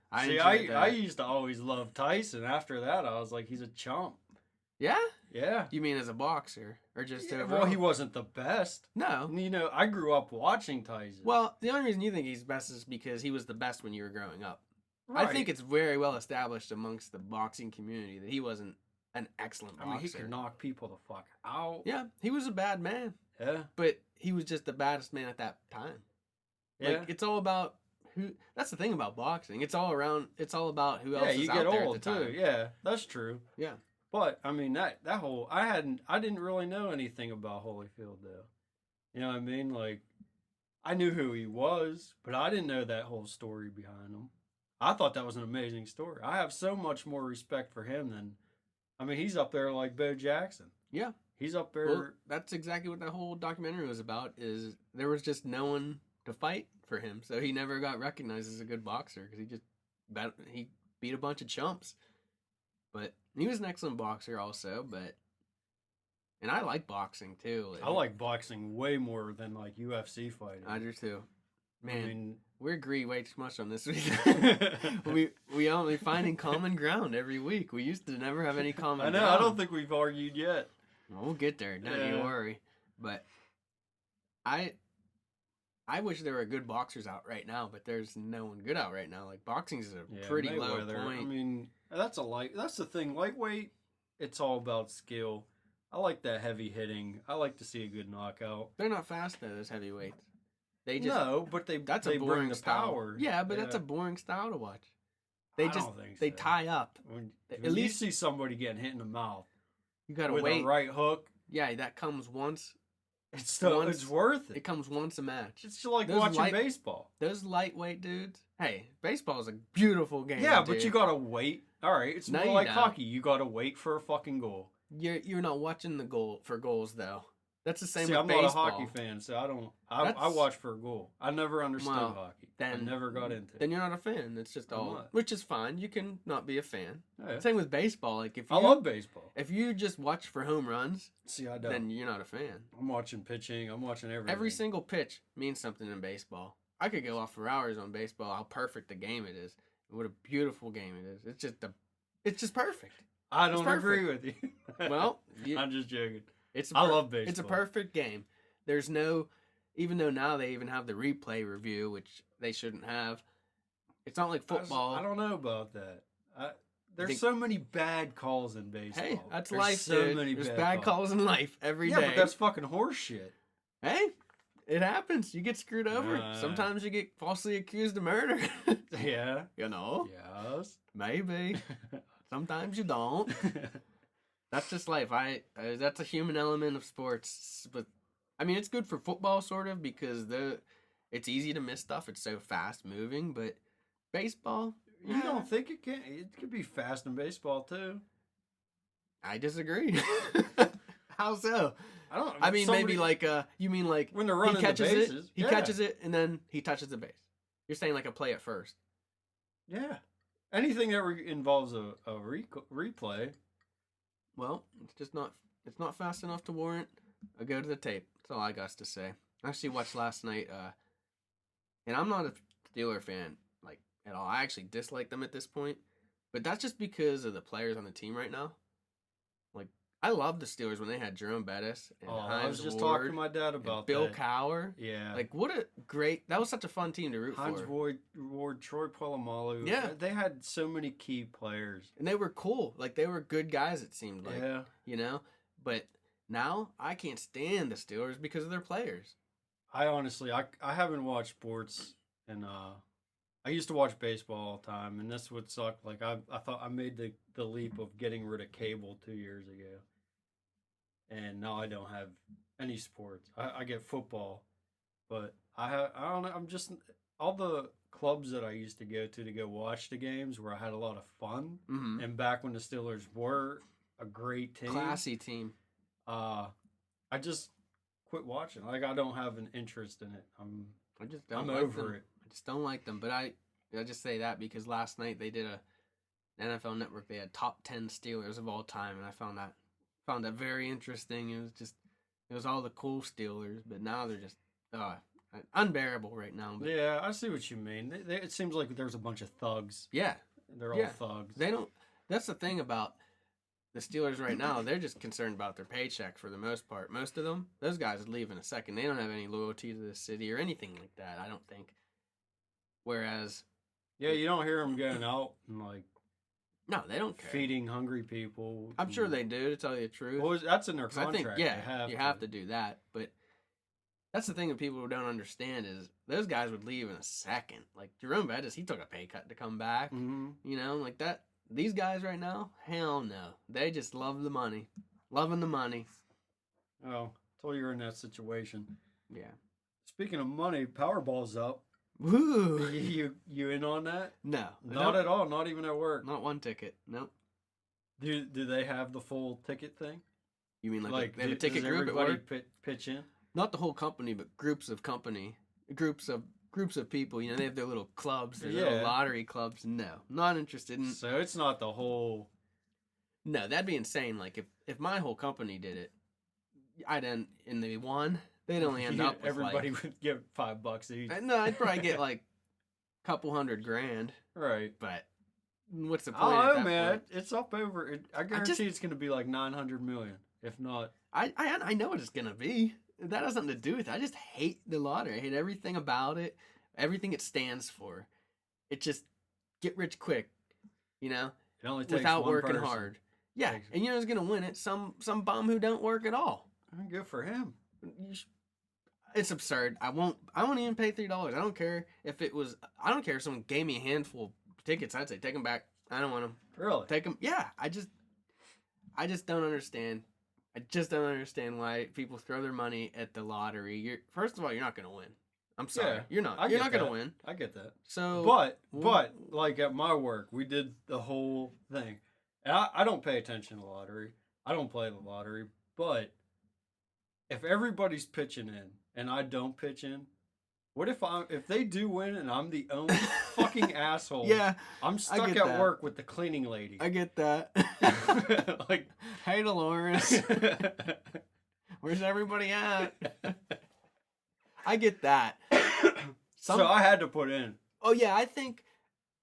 [SPEAKER 1] I
[SPEAKER 2] used to always love Tyson. After that, I was like, he's a chump.
[SPEAKER 1] Yeah?
[SPEAKER 2] Yeah.
[SPEAKER 1] You mean as a boxer or just overall?
[SPEAKER 2] Well, he wasn't the best.
[SPEAKER 1] No.
[SPEAKER 2] You know, I grew up watching Tyson.
[SPEAKER 1] Well, the only reason you think he's best is because he was the best when you were growing up.
[SPEAKER 2] Right.
[SPEAKER 1] I think it's very well established amongst the boxing community that he wasn't an excellent boxer.
[SPEAKER 2] I mean, he could knock people the fuck out.
[SPEAKER 1] Yeah, he was a bad man.
[SPEAKER 2] Yeah.
[SPEAKER 1] But he was just the baddest man at that time.
[SPEAKER 2] Yeah.
[SPEAKER 1] Like, it's all about who. That's the thing about boxing. It's all about who else is out there at the time.
[SPEAKER 2] Yeah, you get old too. Yeah, that's true.
[SPEAKER 1] Yeah.
[SPEAKER 2] But I mean that whole I didn't really know anything about Holyfield though. You know what I mean? Like, I knew who he was, but I didn't know that whole story behind him. I thought that was an amazing story. I have so much more respect for him than, I mean, he's up there like Bo Jackson.
[SPEAKER 1] Yeah.
[SPEAKER 2] He's up there.
[SPEAKER 1] Well, that's exactly what that whole documentary was about, is there was just no one to fight for him. So he never got recognized as a good boxer because he beat a bunch of chumps. But he was an excellent boxer also, and I like boxing too.
[SPEAKER 2] I like boxing way more than like UFC fighting.
[SPEAKER 1] I do too. Man,
[SPEAKER 2] I mean,
[SPEAKER 1] we agree way too much on this. we only finding common ground every week. We used to never have any common ground.
[SPEAKER 2] I don't think we've argued yet.
[SPEAKER 1] Well, we'll get there. Don't you worry. But I wish there were good boxers out right now, but there's no one good out right now. Like, boxing's a pretty low point.
[SPEAKER 2] I mean, that's the thing. Lightweight, it's all about skill. I like that heavy hitting. I like to see a good knockout.
[SPEAKER 1] They're not fast though, those heavyweights. They
[SPEAKER 2] that's a boring power.
[SPEAKER 1] Yeah, but that's a boring style to watch.
[SPEAKER 2] I don't think so.
[SPEAKER 1] They tie up.
[SPEAKER 2] When
[SPEAKER 1] at least
[SPEAKER 2] you see somebody getting hit in the mouth,
[SPEAKER 1] you gotta
[SPEAKER 2] with
[SPEAKER 1] wait.
[SPEAKER 2] a right hook.
[SPEAKER 1] Yeah, that comes once.
[SPEAKER 2] It's worth it.
[SPEAKER 1] It comes once a match.
[SPEAKER 2] It's like watching baseball.
[SPEAKER 1] Those lightweight dudes. Hey, baseball is a beautiful game.
[SPEAKER 2] Yeah,
[SPEAKER 1] dude.
[SPEAKER 2] but you gotta wait. All right, it's more like hockey. You gotta wait for a fucking goal.
[SPEAKER 1] You're not watching the goal for goals though. That's the same with
[SPEAKER 2] I'm
[SPEAKER 1] baseball.
[SPEAKER 2] not a hockey fan, so I don't. I watch for a goal. I never understood hockey. I never got into it.
[SPEAKER 1] Then you're not a fan. It's just all, which is fine. You can not be a fan.
[SPEAKER 2] Yeah.
[SPEAKER 1] Same with baseball. Like,
[SPEAKER 2] I love baseball.
[SPEAKER 1] If you just watch for home runs,
[SPEAKER 2] I don't.
[SPEAKER 1] Then you're not a fan.
[SPEAKER 2] I'm watching pitching. I'm watching everything.
[SPEAKER 1] Every single pitch means something in baseball. I could go off for hours on baseball. How perfect the game it is. What a beautiful game it is. It's just perfect.
[SPEAKER 2] I don't agree with you.
[SPEAKER 1] Well,
[SPEAKER 2] I'm just joking.
[SPEAKER 1] I
[SPEAKER 2] love baseball.
[SPEAKER 1] It's a perfect game. There's no, even though now they even have the replay review, which they shouldn't have. It's not like football.
[SPEAKER 2] I don't know about that. There's so many bad calls in baseball.
[SPEAKER 1] Hey, that's
[SPEAKER 2] There's
[SPEAKER 1] life,
[SPEAKER 2] so
[SPEAKER 1] dude.
[SPEAKER 2] many
[SPEAKER 1] There's
[SPEAKER 2] bad
[SPEAKER 1] bad calls in life every day.
[SPEAKER 2] Yeah, but that's fucking horse shit.
[SPEAKER 1] Hey, it happens. You get screwed over. Sometimes you get falsely accused of murder.
[SPEAKER 2] Yeah.
[SPEAKER 1] You know?
[SPEAKER 2] Yes.
[SPEAKER 1] Maybe. Sometimes you don't. That's just life. That's a human element of sports. But I mean, it's good for football, sort of, because it's easy to miss stuff. It's so fast moving. But baseball,
[SPEAKER 2] you don't think it can? It could be fast in baseball too.
[SPEAKER 1] I disagree. How so?
[SPEAKER 2] I don't.
[SPEAKER 1] I mean, maybe like you mean like
[SPEAKER 2] when they're running the bases,
[SPEAKER 1] he catches it, and then he touches the base. You're saying like a play at first.
[SPEAKER 2] Yeah. Anything that involves a replay.
[SPEAKER 1] Well, it's not fast enough to warrant a go to the tape. That's all I got to say. I actually watched last night, and I'm not a Steeler fan like at all. I actually dislike them at this point, but that's just because of the players on the team right now. Like, I loved the Steelers when they had Jerome Bettis and Hines
[SPEAKER 2] I was just
[SPEAKER 1] Ward
[SPEAKER 2] talking to my dad about
[SPEAKER 1] Bill
[SPEAKER 2] that.
[SPEAKER 1] Cowher.
[SPEAKER 2] Yeah.
[SPEAKER 1] Like, that was such a fun team to root
[SPEAKER 2] Hines
[SPEAKER 1] for.
[SPEAKER 2] Ward, Troy Polamalu.
[SPEAKER 1] Yeah.
[SPEAKER 2] They had so many key players.
[SPEAKER 1] And they were cool. Like, they were good guys, it seemed like.
[SPEAKER 2] Yeah.
[SPEAKER 1] You know? But now, I can't stand the Steelers because of their players.
[SPEAKER 2] I honestly, I haven't watched sports, and I used to watch baseball all the time, and that's what sucked. Like, I thought I made the leap of getting rid of cable 2 years ago. And now I don't have any sports. I get football, but I don't know. I'm just all the clubs that I used to go watch the games where I had a lot of fun.
[SPEAKER 1] Mm-hmm.
[SPEAKER 2] And back when the Steelers were a great team,
[SPEAKER 1] classy team,
[SPEAKER 2] I just quit watching. Like, I don't have an interest in it. I'm over it.
[SPEAKER 1] I just don't like them. But I just say that because last night they did an NFL Network. They had top 10 Steelers of all time, and I found that very interesting. It was all the cool Steelers, but now they're just unbearable right now. But
[SPEAKER 2] yeah, I see what you mean. It seems like there's a bunch of thugs.
[SPEAKER 1] Yeah,
[SPEAKER 2] they're all thugs.
[SPEAKER 1] They don't. That's the thing about the Steelers right now. They're just concerned about their paycheck for the most part. Most of them, those guys would leave in a second. They don't have any loyalty to the city or anything like that. I don't think. Whereas,
[SPEAKER 2] yeah, you don't hear them going out and like.
[SPEAKER 1] No, they don't care.
[SPEAKER 2] Feeding hungry people.
[SPEAKER 1] I'm sure they do, to tell you the truth.
[SPEAKER 2] Well, that's in their contract.
[SPEAKER 1] I think, you have to do that. But that's the thing that people don't understand is those guys would leave in a second. Like, Jerome Bettis, he took a pay cut to come back.
[SPEAKER 2] Mm-hmm.
[SPEAKER 1] You know, like that. These guys right now, hell no. They just love the money. Loving the money.
[SPEAKER 2] Oh, told you you're in that situation.
[SPEAKER 1] Yeah.
[SPEAKER 2] Speaking of money, Powerball's up.
[SPEAKER 1] Woo!
[SPEAKER 2] You in on that?
[SPEAKER 1] No.
[SPEAKER 2] Not at all. Not even at work.
[SPEAKER 1] Not one ticket. Nope.
[SPEAKER 2] Do they have the full ticket thing?
[SPEAKER 1] You mean like they have a ticket group at work?
[SPEAKER 2] Pitch in?
[SPEAKER 1] Not the whole company, but groups of people. You know, they have their little clubs, their little lottery clubs. No, not interested in.
[SPEAKER 2] So it's not the whole.
[SPEAKER 1] No, that'd be insane. Like if my whole company did it, I'd end and they won. They'd only end up with
[SPEAKER 2] everybody would give $5 each.
[SPEAKER 1] No, I'd probably get like a couple $100,000.
[SPEAKER 2] Right.
[SPEAKER 1] But what's the point?
[SPEAKER 2] Oh man, it's up over. I guarantee it's going to be like 900 million, if not.
[SPEAKER 1] I know what it's going to be. That has nothing to do with it. I just hate the lottery. I hate everything about it. Everything it stands for. It just get rich quick. You know,
[SPEAKER 2] it only takes
[SPEAKER 1] without
[SPEAKER 2] one
[SPEAKER 1] working
[SPEAKER 2] person.
[SPEAKER 1] hard. Yeah, and you know who's going to win it? Some bum who don't work at all.
[SPEAKER 2] Good for him.
[SPEAKER 1] It's absurd. I won't even pay $3. I don't care if it was. I don't care if someone gave me a handful of tickets. I'd say take them back. I don't want them.
[SPEAKER 2] Really?
[SPEAKER 1] Take them. Yeah. I just don't understand. I just don't understand why people throw their money at the lottery. First of all, you're not going to win. I'm sorry.
[SPEAKER 2] Yeah,
[SPEAKER 1] you're not. You're not going to win.
[SPEAKER 2] I get that.
[SPEAKER 1] So,
[SPEAKER 2] but like at my work, we did the whole thing. And I don't pay attention to the lottery. I don't play the lottery. But if everybody's pitching in and I don't pitch in, what if they do win and I'm the only fucking asshole?
[SPEAKER 1] Yeah,
[SPEAKER 2] I'm stuck at work with the cleaning lady.
[SPEAKER 1] I get that.
[SPEAKER 2] Like,
[SPEAKER 1] hey Dolores, where's everybody at? I get that.
[SPEAKER 2] So I had to put in.
[SPEAKER 1] Oh yeah, I think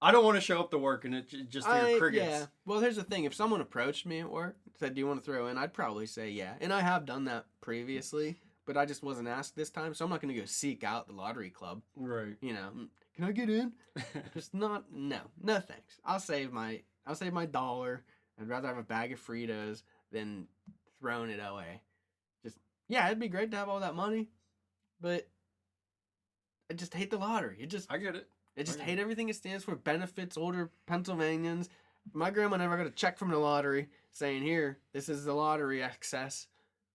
[SPEAKER 2] I don't want to show up to work and it just hear crickets.
[SPEAKER 1] Yeah. Well, here's the thing: if someone approached me at work, said, "Do you want to throw in?" I'd probably say yeah, and I have done that previously, but I just wasn't asked this time, so I'm not going to go seek out the lottery club.
[SPEAKER 2] Right.
[SPEAKER 1] You know, can I get in? Just not. No, thanks. I'll save my I'll save my $1. I'd rather have a bag of Fritos than throwing it away. Just, yeah, it'd be great to have all that money, but I just hate the lottery.
[SPEAKER 2] I get it.
[SPEAKER 1] I just hate everything it stands for. Benefits older Pennsylvanians. My grandma never got a check from the lottery saying, here, this is the lottery excess.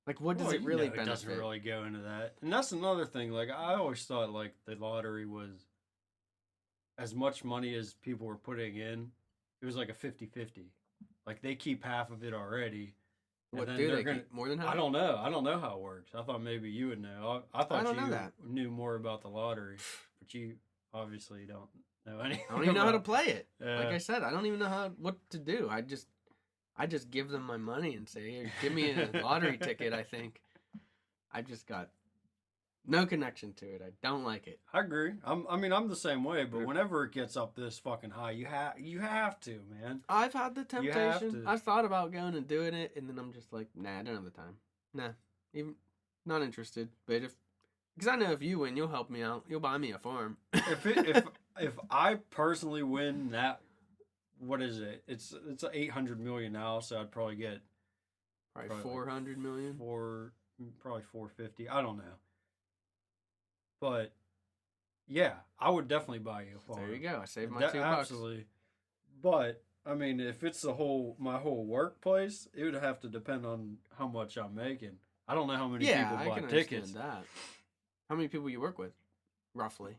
[SPEAKER 1] Like, what does it really benefit?
[SPEAKER 2] It doesn't really go into that. And that's another thing. Like, I always thought, like, the lottery was as much money as people were putting in. It was like a 50-50. Like, they keep half of it already.
[SPEAKER 1] What do they keep? More than half?
[SPEAKER 2] I don't know. I don't know how it works. I thought maybe you would know. I thought you knew more about the lottery. But you obviously don't know anything.
[SPEAKER 1] I don't even know how to play it. Like I said, I don't even know what to do. I just give them my money and say, here, give me a lottery ticket, I think. I just got no connection to it. I don't like it.
[SPEAKER 2] I agree. I'm the same way, but whenever it gets up this fucking high, you have to, man.
[SPEAKER 1] I've had the temptation. I've thought about going and doing it, and then I'm just like, nah, I don't have the time. Nah, even not interested. But because I know if you win, you'll help me out. You'll buy me a farm.
[SPEAKER 2] if I personally win that, what is it? It's 800 million now, so I'd probably get
[SPEAKER 1] probably 400 million.
[SPEAKER 2] Probably 450. I don't know. But yeah, I would definitely buy you a farm.
[SPEAKER 1] There you go. I saved my $2.
[SPEAKER 2] Absolutely. But I mean, if it's my whole workplace, it would have to depend on how much I'm making. I don't know how many people buy tickets.
[SPEAKER 1] Understand that. How many people you work with, roughly?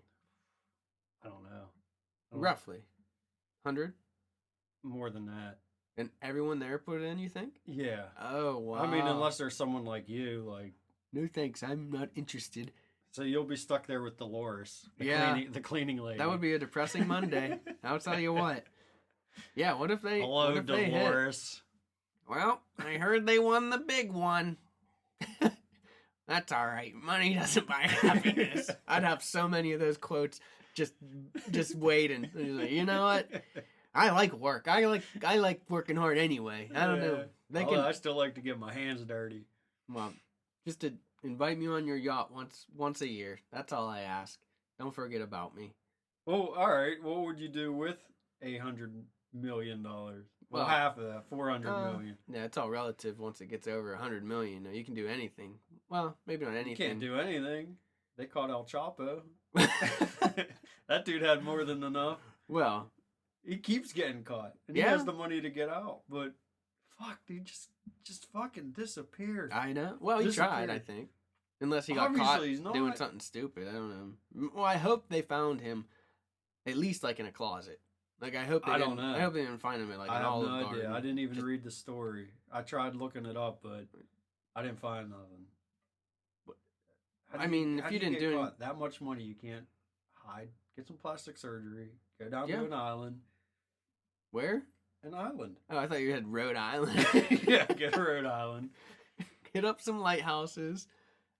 [SPEAKER 2] I don't know.
[SPEAKER 1] Roughly, 100.
[SPEAKER 2] More than that.
[SPEAKER 1] And everyone there put it in, you think?
[SPEAKER 2] Yeah.
[SPEAKER 1] Oh wow.
[SPEAKER 2] I mean, unless there's someone like you, like.
[SPEAKER 1] No thanks. I'm not interested.
[SPEAKER 2] So you'll be stuck there with Dolores, the cleaning lady.
[SPEAKER 1] That would be a depressing Monday. I'll tell you what. Yeah, what if they?
[SPEAKER 2] Hello, Dolores.
[SPEAKER 1] Well, I heard they won the big one. That's all right. Money doesn't buy happiness. I'd have so many of those quotes just waiting. You know what? I like work. I like working hard anyway. I don't know.
[SPEAKER 2] I still like to get my hands dirty.
[SPEAKER 1] Well, just to invite me on your yacht once a year. That's all I ask. Don't forget about me.
[SPEAKER 2] Well, all right. What would you do with $800 million? Well, half of that, 400 million.
[SPEAKER 1] Yeah, it's all relative. Once it gets over 100 million, you can do anything. Well, maybe not anything.
[SPEAKER 2] You can't do anything. They caught El Chapo. That dude had more than enough.
[SPEAKER 1] Well,
[SPEAKER 2] he keeps getting caught, and he has the money to get out. But fuck, dude, just fucking disappeared.
[SPEAKER 1] I know. Well, he tried, I think. Unless he got caught doing something stupid. I don't know. Well, I hope they found him at least like in a closet. Like I hope they didn't find him at like an Olive Garden. I have no idea.
[SPEAKER 2] I didn't even read the story. I tried looking it up, but I didn't find nothing.
[SPEAKER 1] I mean, if you didn't do
[SPEAKER 2] that much money, you can't hide. Get some plastic surgery. Go down to an island.
[SPEAKER 1] Where?
[SPEAKER 2] An island.
[SPEAKER 1] Oh, I thought you had Rhode Island.
[SPEAKER 2] Yeah, get a Rhode Island.
[SPEAKER 1] Hit up some lighthouses.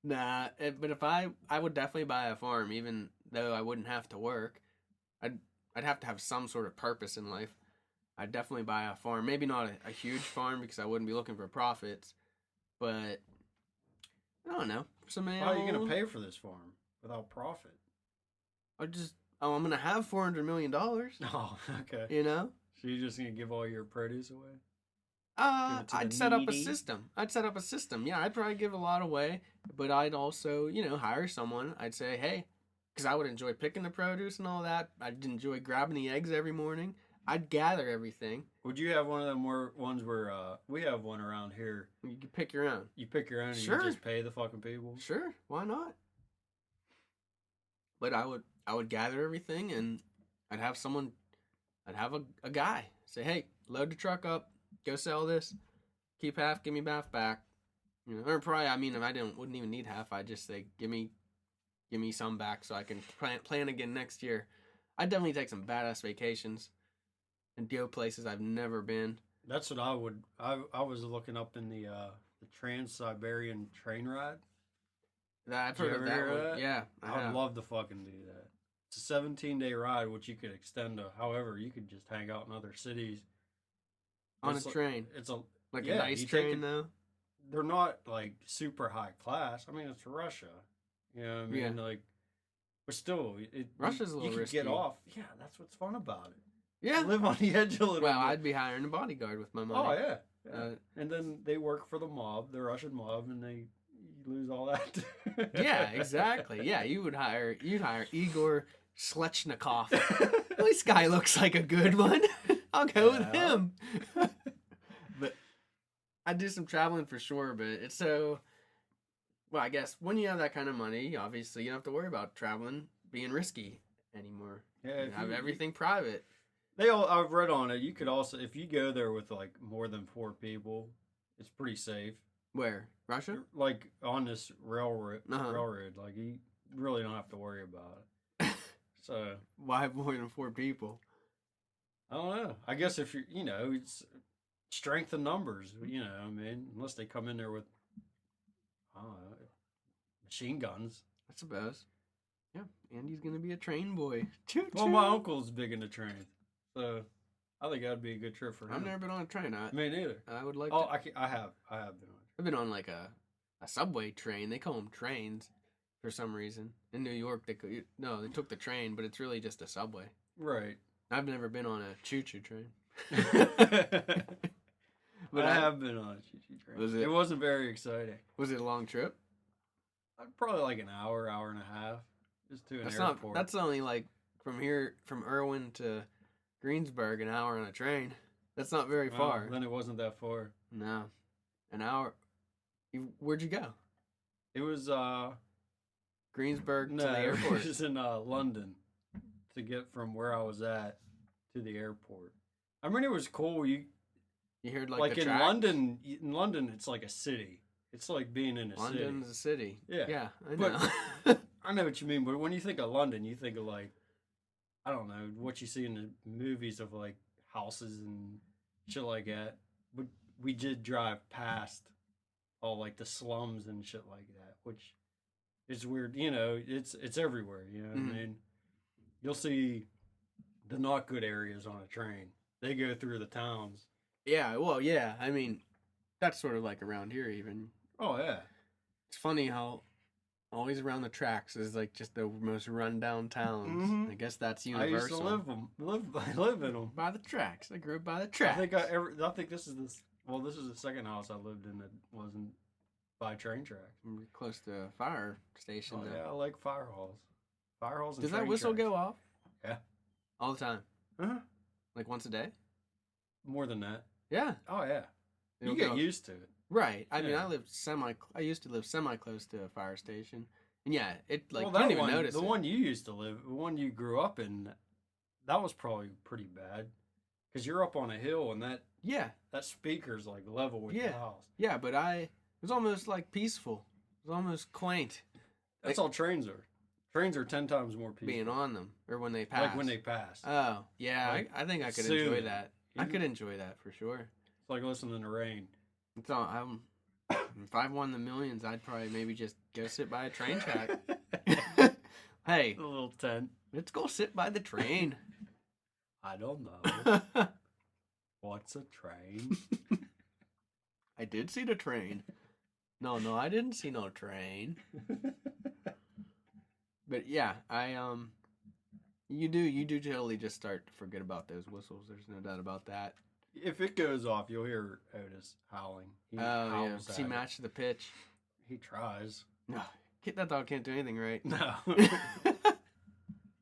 [SPEAKER 1] Nah, but if I would definitely buy a farm, even though I wouldn't have to work. I'd have to have some sort of purpose in life. I'd definitely buy a farm. Maybe not a huge farm because I wouldn't be looking for profits, but I don't know.
[SPEAKER 2] How are you going to pay for this farm without profit?
[SPEAKER 1] I'm going to have $400 million.
[SPEAKER 2] Oh, okay.
[SPEAKER 1] You know?
[SPEAKER 2] So you're just going to give all your produce away?
[SPEAKER 1] I'd set up a system. Yeah, I'd probably give a lot away, but I'd also, hire someone. I'd say, hey, because I would enjoy picking the produce and all that. I'd enjoy grabbing the eggs every morning. I'd gather everything.
[SPEAKER 2] Would you have one of them ones where we have one around here?
[SPEAKER 1] You can pick your own.
[SPEAKER 2] You pick your own and you just pay the fucking people?
[SPEAKER 1] Sure, why not? But I would gather everything and I'd have a guy say, hey, load the truck up, go sell this, keep half, give me half back. Or probably, if I wouldn't even need half, I'd just say, give me some back so I can plan again next year. I'd definitely take some badass vacations and go places I've never been.
[SPEAKER 2] That's what I would. I was looking up in the Trans-Siberian train ride.
[SPEAKER 1] I've heard of that one. Yeah,
[SPEAKER 2] I'd love to fucking do that. It's a 17-day ride, which you could extend to however you could just hang out in other cities
[SPEAKER 1] on a train.
[SPEAKER 2] It's a
[SPEAKER 1] nice train though.
[SPEAKER 2] They're not like super high class. I mean, it's Russia. You know what I mean?
[SPEAKER 1] Yeah.
[SPEAKER 2] But still,
[SPEAKER 1] Russia's a little risky.
[SPEAKER 2] You can get off. Yeah, that's what's fun about it.
[SPEAKER 1] Yeah.
[SPEAKER 2] Live on the edge a little bit.
[SPEAKER 1] Well, I'd be hiring a bodyguard with my money.
[SPEAKER 2] Oh, yeah. And then they work for the mob, the Russian mob, and you lose all that.
[SPEAKER 1] Yeah, exactly. Yeah, you'd hire Igor Slechnikov. This guy looks like a good one. I'll go with him. But I do some traveling for sure, but it's so... Well, I guess when you have that kind of money, obviously you don't have to worry about traveling being risky anymore.
[SPEAKER 2] Yeah,
[SPEAKER 1] you have everything private.
[SPEAKER 2] I've read on it. You could also, if you go there with like more than 4 people, it's pretty safe.
[SPEAKER 1] Where? Russia?
[SPEAKER 2] Like on this railroad, like you really don't have to worry about it. So
[SPEAKER 1] why more than 4 people?
[SPEAKER 2] I don't know. I guess if you're, it's strength in numbers. I mean, unless they come in there with, I don't know, machine guns.
[SPEAKER 1] I suppose. Yeah, Andy's gonna be a train boy.
[SPEAKER 2] Well, my uncle's big into trains, so I think that'd be a good trip for him.
[SPEAKER 1] I've never been on a train.
[SPEAKER 2] Me neither.
[SPEAKER 1] I would like.
[SPEAKER 2] Oh, I have been on.
[SPEAKER 1] I've been on like a subway train. They call them trains for some reason. In New York, they took the train, but it's really just a subway.
[SPEAKER 2] Right.
[SPEAKER 1] I've never been on a choo-choo train.
[SPEAKER 2] But I have been on a choo-choo train. It wasn't very exciting.
[SPEAKER 1] Was it a long trip?
[SPEAKER 2] Probably like an hour and a half. Just to an airport.
[SPEAKER 1] That's only like from Irwin to Greensburg, an hour on a train. That's not very far.
[SPEAKER 2] Then it wasn't that far.
[SPEAKER 1] No. An hour. Where'd you go?
[SPEAKER 2] It was
[SPEAKER 1] Greensburg to the airport.
[SPEAKER 2] It was in London to get from where I was at to the airport. I mean, it was cool. You
[SPEAKER 1] heard like the
[SPEAKER 2] in
[SPEAKER 1] tracks?
[SPEAKER 2] London. In London, it's like a city. It's like being in a city.
[SPEAKER 1] London's a city.
[SPEAKER 2] Yeah.
[SPEAKER 1] Yeah, I know.
[SPEAKER 2] I know what you mean, but when you think of London, you think of like, I don't know, what you see in the movies of like houses and shit like that. But we did drive past all like the slums and shit like that, which is weird. It's everywhere. You know what I mean? You'll see the not good areas on a train. They go through the towns.
[SPEAKER 1] Yeah, well, yeah. I mean, that's sort of like around here even.
[SPEAKER 2] Oh, yeah.
[SPEAKER 1] It's funny how always around the tracks is like just the most rundown towns. I guess that's universal.
[SPEAKER 2] I used to live in them.
[SPEAKER 1] By the tracks. I grew up by the tracks.
[SPEAKER 2] I think this is the second house I lived in that wasn't by train tracks.
[SPEAKER 1] We're close to a fire station.
[SPEAKER 2] Oh, yeah, I like fire halls. Fire halls and
[SPEAKER 1] Does that whistle go off?
[SPEAKER 2] Yeah.
[SPEAKER 1] All the time?
[SPEAKER 2] Uh-huh.
[SPEAKER 1] Like once a day?
[SPEAKER 2] More than that.
[SPEAKER 1] Yeah.
[SPEAKER 2] Oh, yeah. You get used to it.
[SPEAKER 1] Right. I mean, I used to live semi close to a fire station. And yeah, you don't even notice
[SPEAKER 2] the one you used to live, the one you grew up in, that was probably pretty bad. Because you're up on a hill and that speaker's like level with the house.
[SPEAKER 1] Yeah, but it was almost like peaceful. It was almost quaint.
[SPEAKER 2] That's all trains are. Trains are 10 times more peaceful.
[SPEAKER 1] Being on them, or when they pass.
[SPEAKER 2] Like when they pass.
[SPEAKER 1] Oh, yeah, like, I think I could enjoy that. I could enjoy that for sure.
[SPEAKER 2] It's like listening to rain.
[SPEAKER 1] It's all, if I won the millions, I'd probably maybe just go sit by a train track. Hey.
[SPEAKER 2] A little tent.
[SPEAKER 1] Let's go sit by the train.
[SPEAKER 2] I don't know. What's a train?
[SPEAKER 1] I did see the train. No, I didn't see no train. But yeah, you do totally just start to forget about those whistles. There's no doubt about that.
[SPEAKER 2] If it goes off, you'll hear Otis howling.
[SPEAKER 1] Does he match the pitch?
[SPEAKER 2] He tries.
[SPEAKER 1] No, that dog can't do anything right.
[SPEAKER 2] No.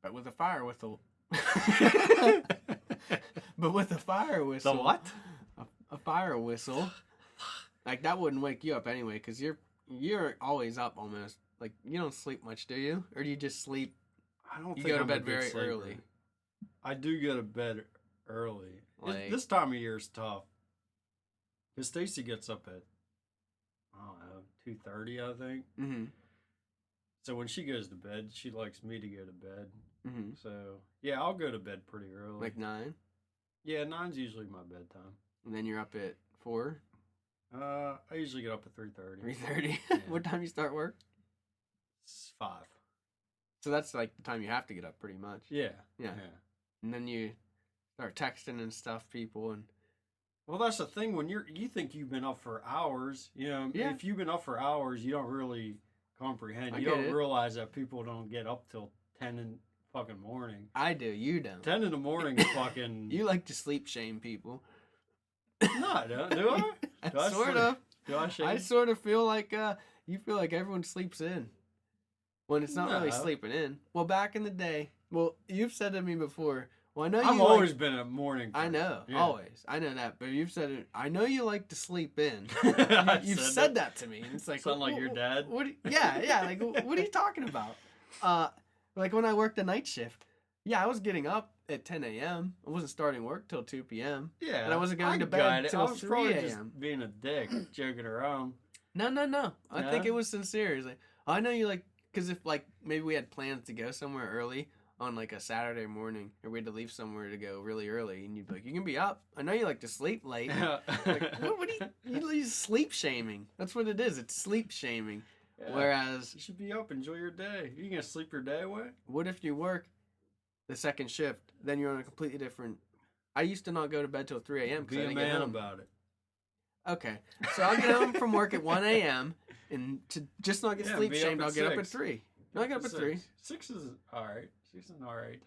[SPEAKER 1] But with a fire whistle. But with a fire whistle.
[SPEAKER 2] The what?
[SPEAKER 1] A fire whistle. Like that wouldn't wake you up anyway, because you're always up almost. Like you don't sleep much, do you? Or do you just sleep?
[SPEAKER 2] I don't.
[SPEAKER 1] You
[SPEAKER 2] think
[SPEAKER 1] go to
[SPEAKER 2] I'm
[SPEAKER 1] bed very early.
[SPEAKER 2] I do go to bed early.
[SPEAKER 1] Like,
[SPEAKER 2] this time of year is tough. Because Stacy gets up at, I don't know, 2:30, I think.
[SPEAKER 1] Mm-hmm.
[SPEAKER 2] So when she goes to bed, she likes me to go to bed.
[SPEAKER 1] Mm-hmm.
[SPEAKER 2] So, yeah, I'll go to bed pretty early.
[SPEAKER 1] Like 9?
[SPEAKER 2] Yeah, 9's usually my bedtime.
[SPEAKER 1] And then you're up at 4?
[SPEAKER 2] I usually get up at 3:30.
[SPEAKER 1] 3:30?
[SPEAKER 2] Yeah.
[SPEAKER 1] What time you start work?
[SPEAKER 2] It's 5.
[SPEAKER 1] So that's like the time you have to get up pretty much.
[SPEAKER 2] Yeah.
[SPEAKER 1] And then you start texting and stuff, people, and
[SPEAKER 2] well, that's the thing. When you think you've been up for hours, if you've been up for hours, you don't really comprehend. You don't realize that people don't get up till 10 and fucking morning.
[SPEAKER 1] I do. You don't.
[SPEAKER 2] 10 in the morning is fucking...
[SPEAKER 1] You like to sleep shame people.
[SPEAKER 2] No, do I? Do I
[SPEAKER 1] sort of.
[SPEAKER 2] Do I shame?
[SPEAKER 1] I sort of feel like you feel like everyone sleeps in. When it's not really sleeping in. Well, back in the day, you've said to me before, well, I know
[SPEAKER 2] I've always been a morning person.
[SPEAKER 1] I know, always. I know that, but you've said it. I know you like to sleep in. You've said that to me. And it's like,
[SPEAKER 2] sound like your dad.
[SPEAKER 1] Yeah. Like, what are you talking about? Like when I worked the night shift. Yeah, I was getting up at 10 a.m. I wasn't starting work till 2 p.m.
[SPEAKER 2] Yeah,
[SPEAKER 1] and I wasn't going to bed till 3 a.m.
[SPEAKER 2] Just being a dick, joking around.
[SPEAKER 1] No. I think it was sincere. It's like, I know you like, because if like maybe we had plans to go somewhere early on like a Saturday morning, or we had to leave somewhere to go really early, and you'd be like, you can be up. I know you like to sleep late. Like, what you sleep shaming? That's what it is. It's sleep shaming. Yeah. Whereas
[SPEAKER 2] you should be up, enjoy your day. You gonna sleep your day away?
[SPEAKER 1] What if you work the second shift? Then you're on a completely different. I used to not go to bed till 3 a.m.
[SPEAKER 2] Be a man about it.
[SPEAKER 1] Okay, so I'll get home from work at 1 a.m. and to just not get sleep shamed, I'll get up at 3. No, I get up at 3.
[SPEAKER 2] 6 is alright. 6 is an alright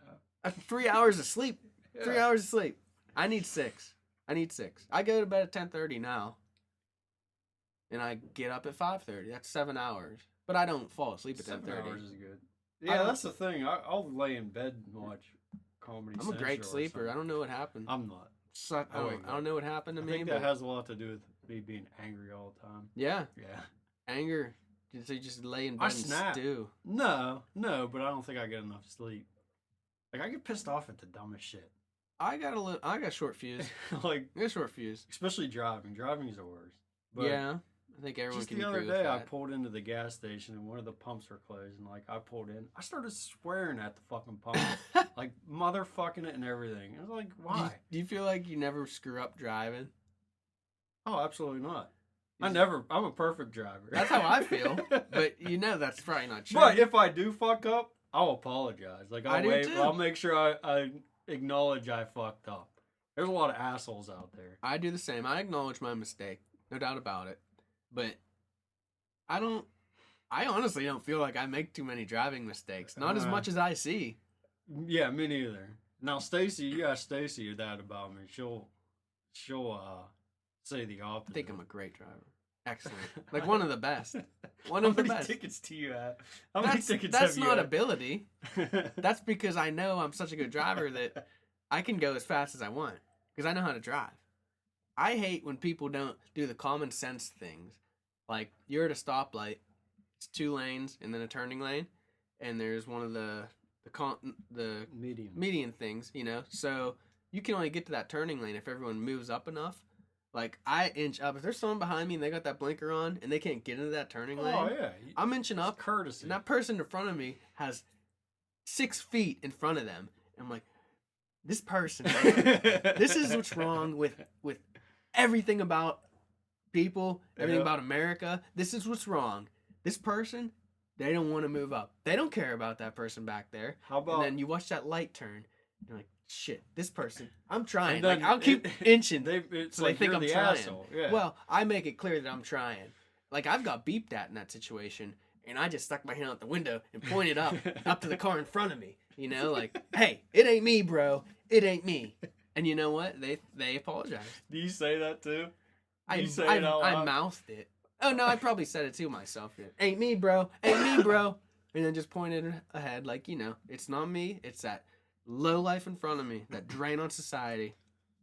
[SPEAKER 2] time.
[SPEAKER 1] 3 hours of sleep. Yeah. 3 hours of sleep. I need 6. I go to bed at 10:30 now. And I get up at 5:30. That's 7 hours. But I don't fall asleep at 10:30.
[SPEAKER 2] 7 hours is good. Yeah, that's the thing. I'll lay in bed and watch Comedy Central.
[SPEAKER 1] I'm a great sleeper. I don't know what happened.
[SPEAKER 2] I'm not.
[SPEAKER 1] I don't know what happened to me.
[SPEAKER 2] I think that has a lot to do with me being angry all the time.
[SPEAKER 1] Yeah.
[SPEAKER 2] Yeah.
[SPEAKER 1] Anger. So you just lay in bed and stew.
[SPEAKER 2] No, but I don't think I get enough sleep. Like, I get pissed off at the dumbest shit.
[SPEAKER 1] I got short fuse.
[SPEAKER 2] Like,
[SPEAKER 1] I got short fuse.
[SPEAKER 2] Especially driving. Driving is the worst. But
[SPEAKER 1] yeah. I think everyone can agree with that.
[SPEAKER 2] Just the other day, I pulled into the gas station and one of the pumps were closed. And, like, I pulled in. I started swearing at the fucking pump. Like, motherfucking it and everything. I was like, why?
[SPEAKER 1] Do you feel like you never screw up driving?
[SPEAKER 2] Oh, absolutely not. I'm a perfect driver.
[SPEAKER 1] That's how I feel. But you know that's probably not true.
[SPEAKER 2] But if I do fuck up, I'll apologize. Like, I'll make sure I acknowledge I fucked up. There's a lot of assholes out there.
[SPEAKER 1] I do the same. I acknowledge my mistake. No doubt about it. But I honestly don't feel like I make too many driving mistakes. Not as much as I see.
[SPEAKER 2] Yeah, me neither. Now, Stacy, you ask Stacy that about me. She'll say the opposite.
[SPEAKER 1] I think I'm a great driver. Excellent. Like one of the best. One of the best.
[SPEAKER 2] How many tickets do you have? How many tickets have you
[SPEAKER 1] had? That's not ability. That's because I know I'm such a good driver that I can go as fast as I want. Because I know how to drive. I hate when people don't do the common sense things. Like, you're at a stoplight. It's 2 lanes and then a turning lane. And there's one of the median things, you know. So you can only get to that turning lane if everyone moves up enough. Like, I inch up. If there's someone behind me and they got that blinker on and they can't get into that turning lane, I'm inching up.
[SPEAKER 2] Courtesy.
[SPEAKER 1] And that person in front of me has 6 feet in front of them. And I'm like, this person, this is what's wrong with everything about people, everything about America. This is what's wrong. This person, they don't want to move up. They don't care about that person back there.
[SPEAKER 2] How about?
[SPEAKER 1] And then you watch that light turn. You're like, shit, this person. I'm trying. Like, I'll keep inching. So they think I'm trying.
[SPEAKER 2] Yeah.
[SPEAKER 1] Well, I make it clear that I'm trying. Like, I've got beeped at in that situation, and I just stuck my hand out the window and pointed up to the car in front of me. You know, like, hey, it ain't me, bro. It ain't me. And you know what? They apologize.
[SPEAKER 2] Do you say that too?
[SPEAKER 1] I mouthed it. Oh, no, I probably said it to myself. Ain't me, bro. Ain't me, bro. And then just pointed ahead like, you know, it's not me. It's that low life in front of me, that drain on society.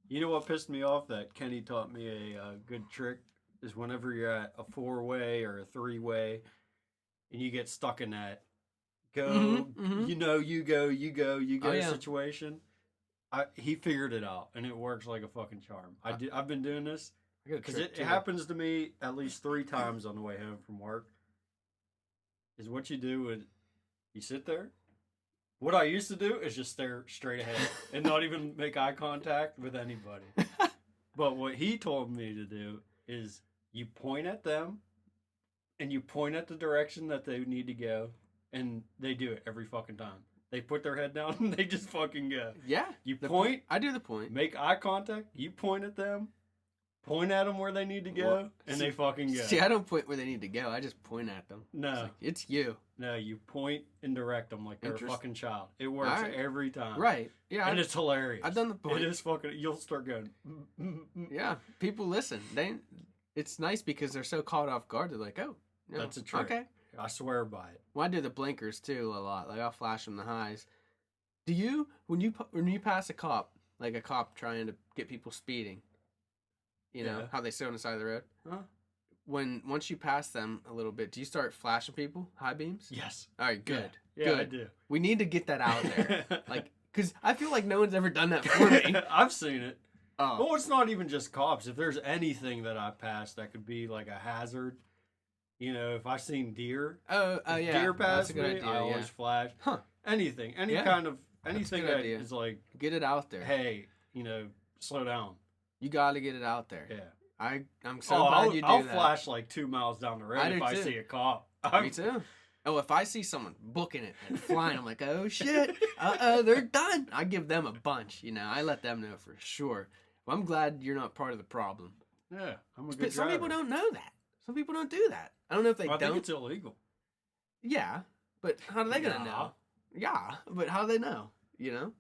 [SPEAKER 2] You know what pissed me off that Kenny taught me a good trick is whenever you're at a 4-way or a 3-way and you get stuck in that you go situation. He figured it out and it works like a fucking charm. I've been doing this because it happens to me at least 3 times on the way home from work. Is what you do is you sit there. What I used to do is just stare straight ahead and not even make eye contact with anybody. But what he told me to do is you point at them and you point at the direction that they need to go, and they do it every fucking time. They put their head down and they just fucking go.
[SPEAKER 1] Yeah.
[SPEAKER 2] You point.
[SPEAKER 1] I do the point.
[SPEAKER 2] Make eye contact. You point at them. point at them where they need to go, and they fucking go.
[SPEAKER 1] See, I don't point where they need to go. I just point at them.
[SPEAKER 2] No.
[SPEAKER 1] It's, like, it's you.
[SPEAKER 2] No, you point and direct them like they're a fucking child. It works every time.
[SPEAKER 1] Right. Yeah.
[SPEAKER 2] And it's hilarious.
[SPEAKER 1] I've done the point.
[SPEAKER 2] It is fucking... You'll start going...
[SPEAKER 1] Yeah. People listen. It's nice because they're so caught off guard. They're like, oh. No,
[SPEAKER 2] that's a trick.
[SPEAKER 1] Okay.
[SPEAKER 2] I swear by it.
[SPEAKER 1] Well, I do the blinkers, too, a lot. Like, I'll flash them the highs. Do you... When you pass a cop, like a cop trying to get people speeding, you know, how they sit on the side of the road?
[SPEAKER 2] Huh?
[SPEAKER 1] Once you pass them a little bit, do you start flashing people high beams?
[SPEAKER 2] Yes.
[SPEAKER 1] All right, good.
[SPEAKER 2] Yeah,
[SPEAKER 1] good.
[SPEAKER 2] I do.
[SPEAKER 1] We need to get that out there, like, because I feel like no one's ever done that for me.
[SPEAKER 2] I've seen it.
[SPEAKER 1] Oh.
[SPEAKER 2] Well, it's not even just cops. If there's anything that I pass that could be like a hazard, you know, if I've seen deer,
[SPEAKER 1] yeah,
[SPEAKER 2] deer pass me,
[SPEAKER 1] idea,
[SPEAKER 2] I always flash.
[SPEAKER 1] Huh?
[SPEAKER 2] Anything, anything that is like,
[SPEAKER 1] get it out there.
[SPEAKER 2] Hey, you know, slow down.
[SPEAKER 1] You got to get it out there.
[SPEAKER 2] Yeah.
[SPEAKER 1] I'm so glad you do that.
[SPEAKER 2] I'll flash like 2 miles down the road if I see a cop.
[SPEAKER 1] Me too. Oh, if I see someone booking it and flying, I'm like, oh shit, they're done. I give them a bunch, you know. I let them know for sure. Well, I'm glad you're not part of the problem.
[SPEAKER 2] Yeah, I'm a good
[SPEAKER 1] Some people don't know that. Some people don't do that. I don't know if they don't.
[SPEAKER 2] I think it's illegal.
[SPEAKER 1] Yeah, but how are they gonna know? Yeah, but how do they know? You know.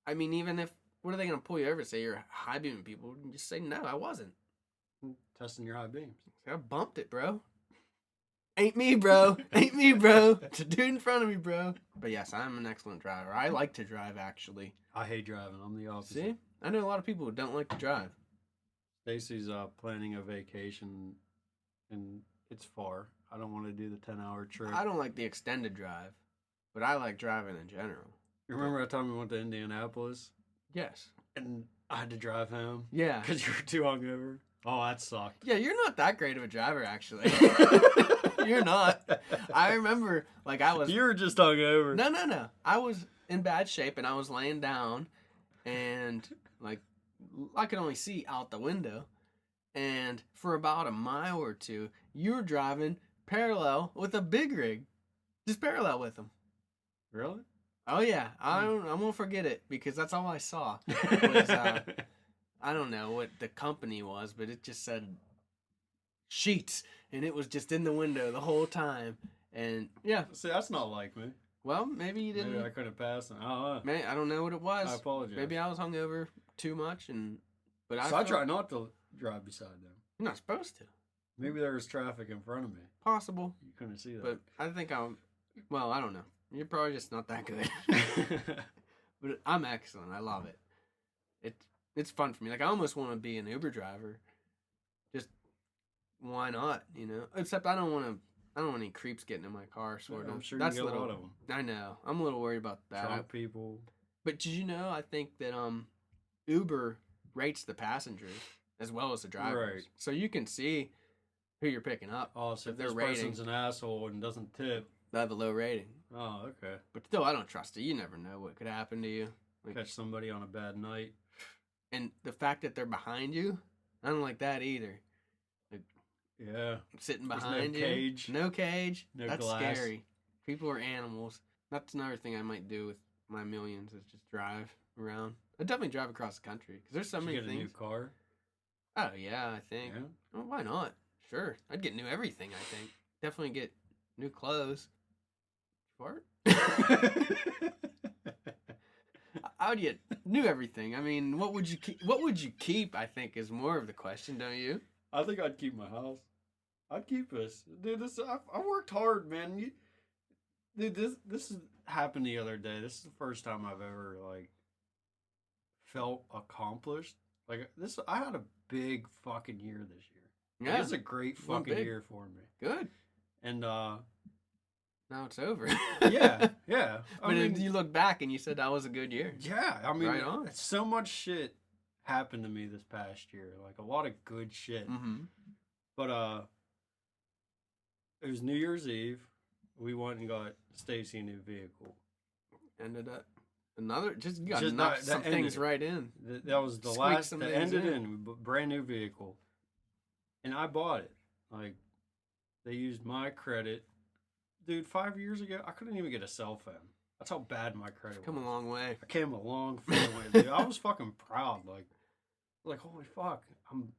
[SPEAKER 1] I mean, even if. What are they going to pull you over and say you're high beaming people? And just say, no, I wasn't.
[SPEAKER 2] Testing your high beams.
[SPEAKER 1] I bumped it, bro. Ain't me, bro. Ain't me, bro. It's a dude in front of me, bro. But yes, I'm an excellent driver. I like to drive, actually.
[SPEAKER 2] I hate driving. I'm the opposite.
[SPEAKER 1] See? I know a lot of people who don't like to drive.
[SPEAKER 2] Stacy's planning a vacation, and it's far. I don't want to do the 10-hour trip.
[SPEAKER 1] I don't like the extended drive, but I like driving in general.
[SPEAKER 2] You remember that time we went to Indianapolis?
[SPEAKER 1] Yes.
[SPEAKER 2] And I had to drive home?
[SPEAKER 1] Yeah.
[SPEAKER 2] Because you were too hungover? Oh, that sucked.
[SPEAKER 1] Yeah, you're not that great of a driver, actually. You're not. I remember, like, I was...
[SPEAKER 2] You were just hungover.
[SPEAKER 1] No. I was in bad shape, and I was laying down, and, like, I could only see out the window. And for about a mile or two, you were driving parallel with a big rig. Just parallel with him.
[SPEAKER 2] Really?
[SPEAKER 1] Oh yeah, I won't forget it because that's all I saw. Was, I don't know what the company was, but it just said Sheets, and it was just in the window the whole time. And yeah,
[SPEAKER 2] see, that's not like me.
[SPEAKER 1] Well, maybe you didn't.
[SPEAKER 2] Maybe I couldn't pass. I don't know.
[SPEAKER 1] Man, I don't know what it was.
[SPEAKER 2] I apologize.
[SPEAKER 1] Maybe I was hungover too much, but
[SPEAKER 2] I try not to drive beside them.
[SPEAKER 1] You're not supposed to.
[SPEAKER 2] Maybe there was traffic in front of me.
[SPEAKER 1] Possible.
[SPEAKER 2] You couldn't see that.
[SPEAKER 1] But I think well, I don't know. You're probably just not that good. But I'm excellent. I love it. It's fun for me. Like, I almost want to be an Uber driver. Just, why not, you know? Except I don't want any creeps getting in my car, sort of.
[SPEAKER 2] I'm sure
[SPEAKER 1] That's
[SPEAKER 2] you get a lot of them.
[SPEAKER 1] I know. I'm a little worried about that.
[SPEAKER 2] Drunk people.
[SPEAKER 1] But did you know, I think that Uber rates the passengers as well as the drivers.
[SPEAKER 2] Right.
[SPEAKER 1] So you can see who you're picking up.
[SPEAKER 2] Oh, so if this person's an asshole and doesn't tip.
[SPEAKER 1] They have a low rating.
[SPEAKER 2] Oh, okay.
[SPEAKER 1] But still, I don't trust it. You never know what could happen to you.
[SPEAKER 2] Like, catch somebody on a bad night.
[SPEAKER 1] And the fact that they're behind you, I don't like that either. Like,
[SPEAKER 2] yeah.
[SPEAKER 1] Sitting behind you.
[SPEAKER 2] Cage.
[SPEAKER 1] No cage.
[SPEAKER 2] No
[SPEAKER 1] That's
[SPEAKER 2] glass.
[SPEAKER 1] scary. People are animals. That's another thing I might do with my millions is just drive around. I'd definitely drive across the country because there's so many
[SPEAKER 2] things. Get a new car?
[SPEAKER 1] Oh, yeah, I think.
[SPEAKER 2] Yeah.
[SPEAKER 1] Well, why not? Sure. I'd get new everything, I think. Definitely get new clothes. Fart? I would get new everything. I mean, what would you keep? What would you keep? I think is more of the question, don't you?
[SPEAKER 2] I think I'd keep my house. I'd keep this, dude. I worked hard, man. This happened the other day. This is the first time I've ever like felt accomplished. Like this, I had a big fucking year this year.
[SPEAKER 1] Yeah,
[SPEAKER 2] it's a great fucking year for me.
[SPEAKER 1] Good.
[SPEAKER 2] And
[SPEAKER 1] now it's over.
[SPEAKER 2] yeah.
[SPEAKER 1] But you look back and you said that was a good year.
[SPEAKER 2] Yeah, I mean,
[SPEAKER 1] right on.
[SPEAKER 2] So much shit happened to me this past year. Like a lot of good shit.
[SPEAKER 1] Mm-hmm.
[SPEAKER 2] But it was New Year's Eve. We went and got Stacy a new vehicle.
[SPEAKER 1] Ended up another. Just you got to knock some things right in.
[SPEAKER 2] That was the last. That ended in brand new vehicle, and I bought it. Like they used my credit. Dude, 5 years ago, I couldn't even get a cell phone. That's how bad my credit was.
[SPEAKER 1] Come a long way.
[SPEAKER 2] I came a long fucking way, dude. I was fucking proud. Like, Like, holy fuck, I'm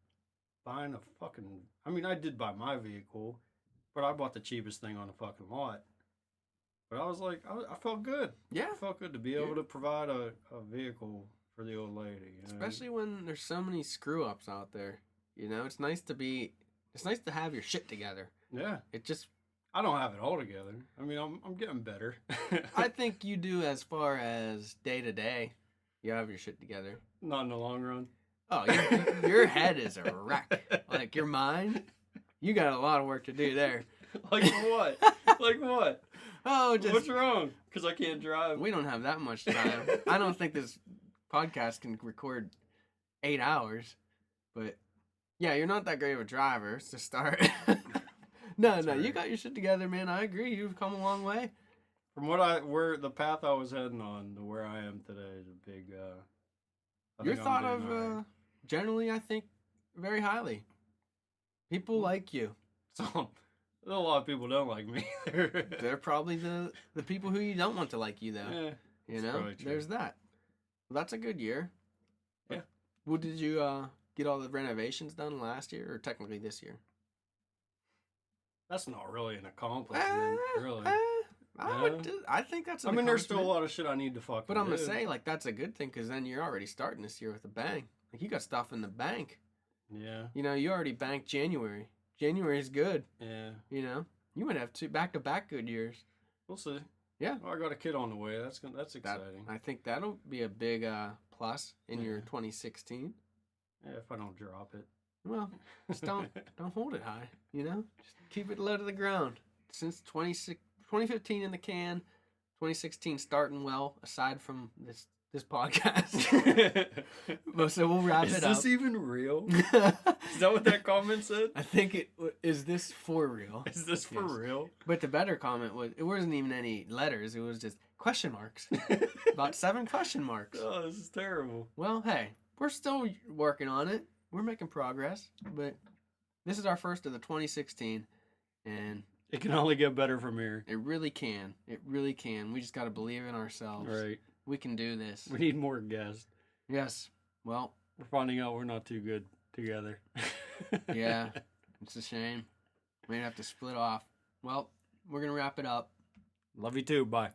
[SPEAKER 2] buying a fucking. I mean, I did buy my vehicle, but I bought the cheapest thing on the fucking lot. But I was like, I felt good.
[SPEAKER 1] Yeah.
[SPEAKER 2] I felt good to be able to provide a vehicle for the old lady. You know?
[SPEAKER 1] Especially when there's so many screw ups out there. You know, it's nice to have your shit together.
[SPEAKER 2] Yeah.
[SPEAKER 1] It just.
[SPEAKER 2] I don't have it all together. I mean, I'm getting better.
[SPEAKER 1] I think you do as far as day to day. You have your shit together.
[SPEAKER 2] Not in the long run.
[SPEAKER 1] Oh, your head is a wreck. Like your mind, you got a lot of work to do there.
[SPEAKER 2] Like what? Like what?
[SPEAKER 1] Oh, just
[SPEAKER 2] what's wrong? Because I can't drive.
[SPEAKER 1] We don't have that much time. I don't think this podcast can record 8 hours. But yeah, you're not that great of a driver to start. No, you got your shit together, man. I agree. You've come a long way.
[SPEAKER 2] From where the path I was heading on to where I am today is a big.
[SPEAKER 1] You're thought of generally, I think, very highly. People like you.
[SPEAKER 2] So a lot of people don't like me.
[SPEAKER 1] They're probably the people who you don't want to like you, though.
[SPEAKER 2] Yeah,
[SPEAKER 1] you know, there's that. Well, that's a good year.
[SPEAKER 2] Yeah.
[SPEAKER 1] Well, did you get all the renovations done last year, or technically this year?
[SPEAKER 2] That's not really an accomplishment, really.
[SPEAKER 1] I think that's.
[SPEAKER 2] I mean, there's still a lot of shit I need to fucking.
[SPEAKER 1] But I'm gonna say, like, that's a good thing because then you're already starting this year with a bang. Like, you got stuff in the bank.
[SPEAKER 2] Yeah.
[SPEAKER 1] You know, you already banked January. January is good.
[SPEAKER 2] Yeah.
[SPEAKER 1] You know, you might have 2 back-to-back good years.
[SPEAKER 2] We'll see.
[SPEAKER 1] Yeah.
[SPEAKER 2] Well, I got a kid on the way. That's exciting.
[SPEAKER 1] I think that'll be a big plus in your 2016.
[SPEAKER 2] Yeah, if I don't drop it.
[SPEAKER 1] Well, just don't hold it high, you know? Just keep it low to the ground. Since 2015 in the can, 2016 starting well, aside from this podcast. But so we'll wrap it up.
[SPEAKER 2] Is this even real? Is that what that comment said?
[SPEAKER 1] I think is this for real?
[SPEAKER 2] Is this for real?
[SPEAKER 1] But the better comment was, it wasn't even any letters. It was just question marks. About 7 question marks.
[SPEAKER 2] Oh, this is terrible.
[SPEAKER 1] Well, hey, we're still working on it. We're making progress, but this is our first of the 2016, and
[SPEAKER 2] it can only get better from here.
[SPEAKER 1] It really can. It really can. We just got to believe in ourselves.
[SPEAKER 2] Right.
[SPEAKER 1] We can do this.
[SPEAKER 2] We need more guests.
[SPEAKER 1] Yes. Well,
[SPEAKER 2] we're finding out we're not too good together.
[SPEAKER 1] Yeah. It's a shame. We have to split off. Well, we're going to wrap it up.
[SPEAKER 2] Love you too. Bye.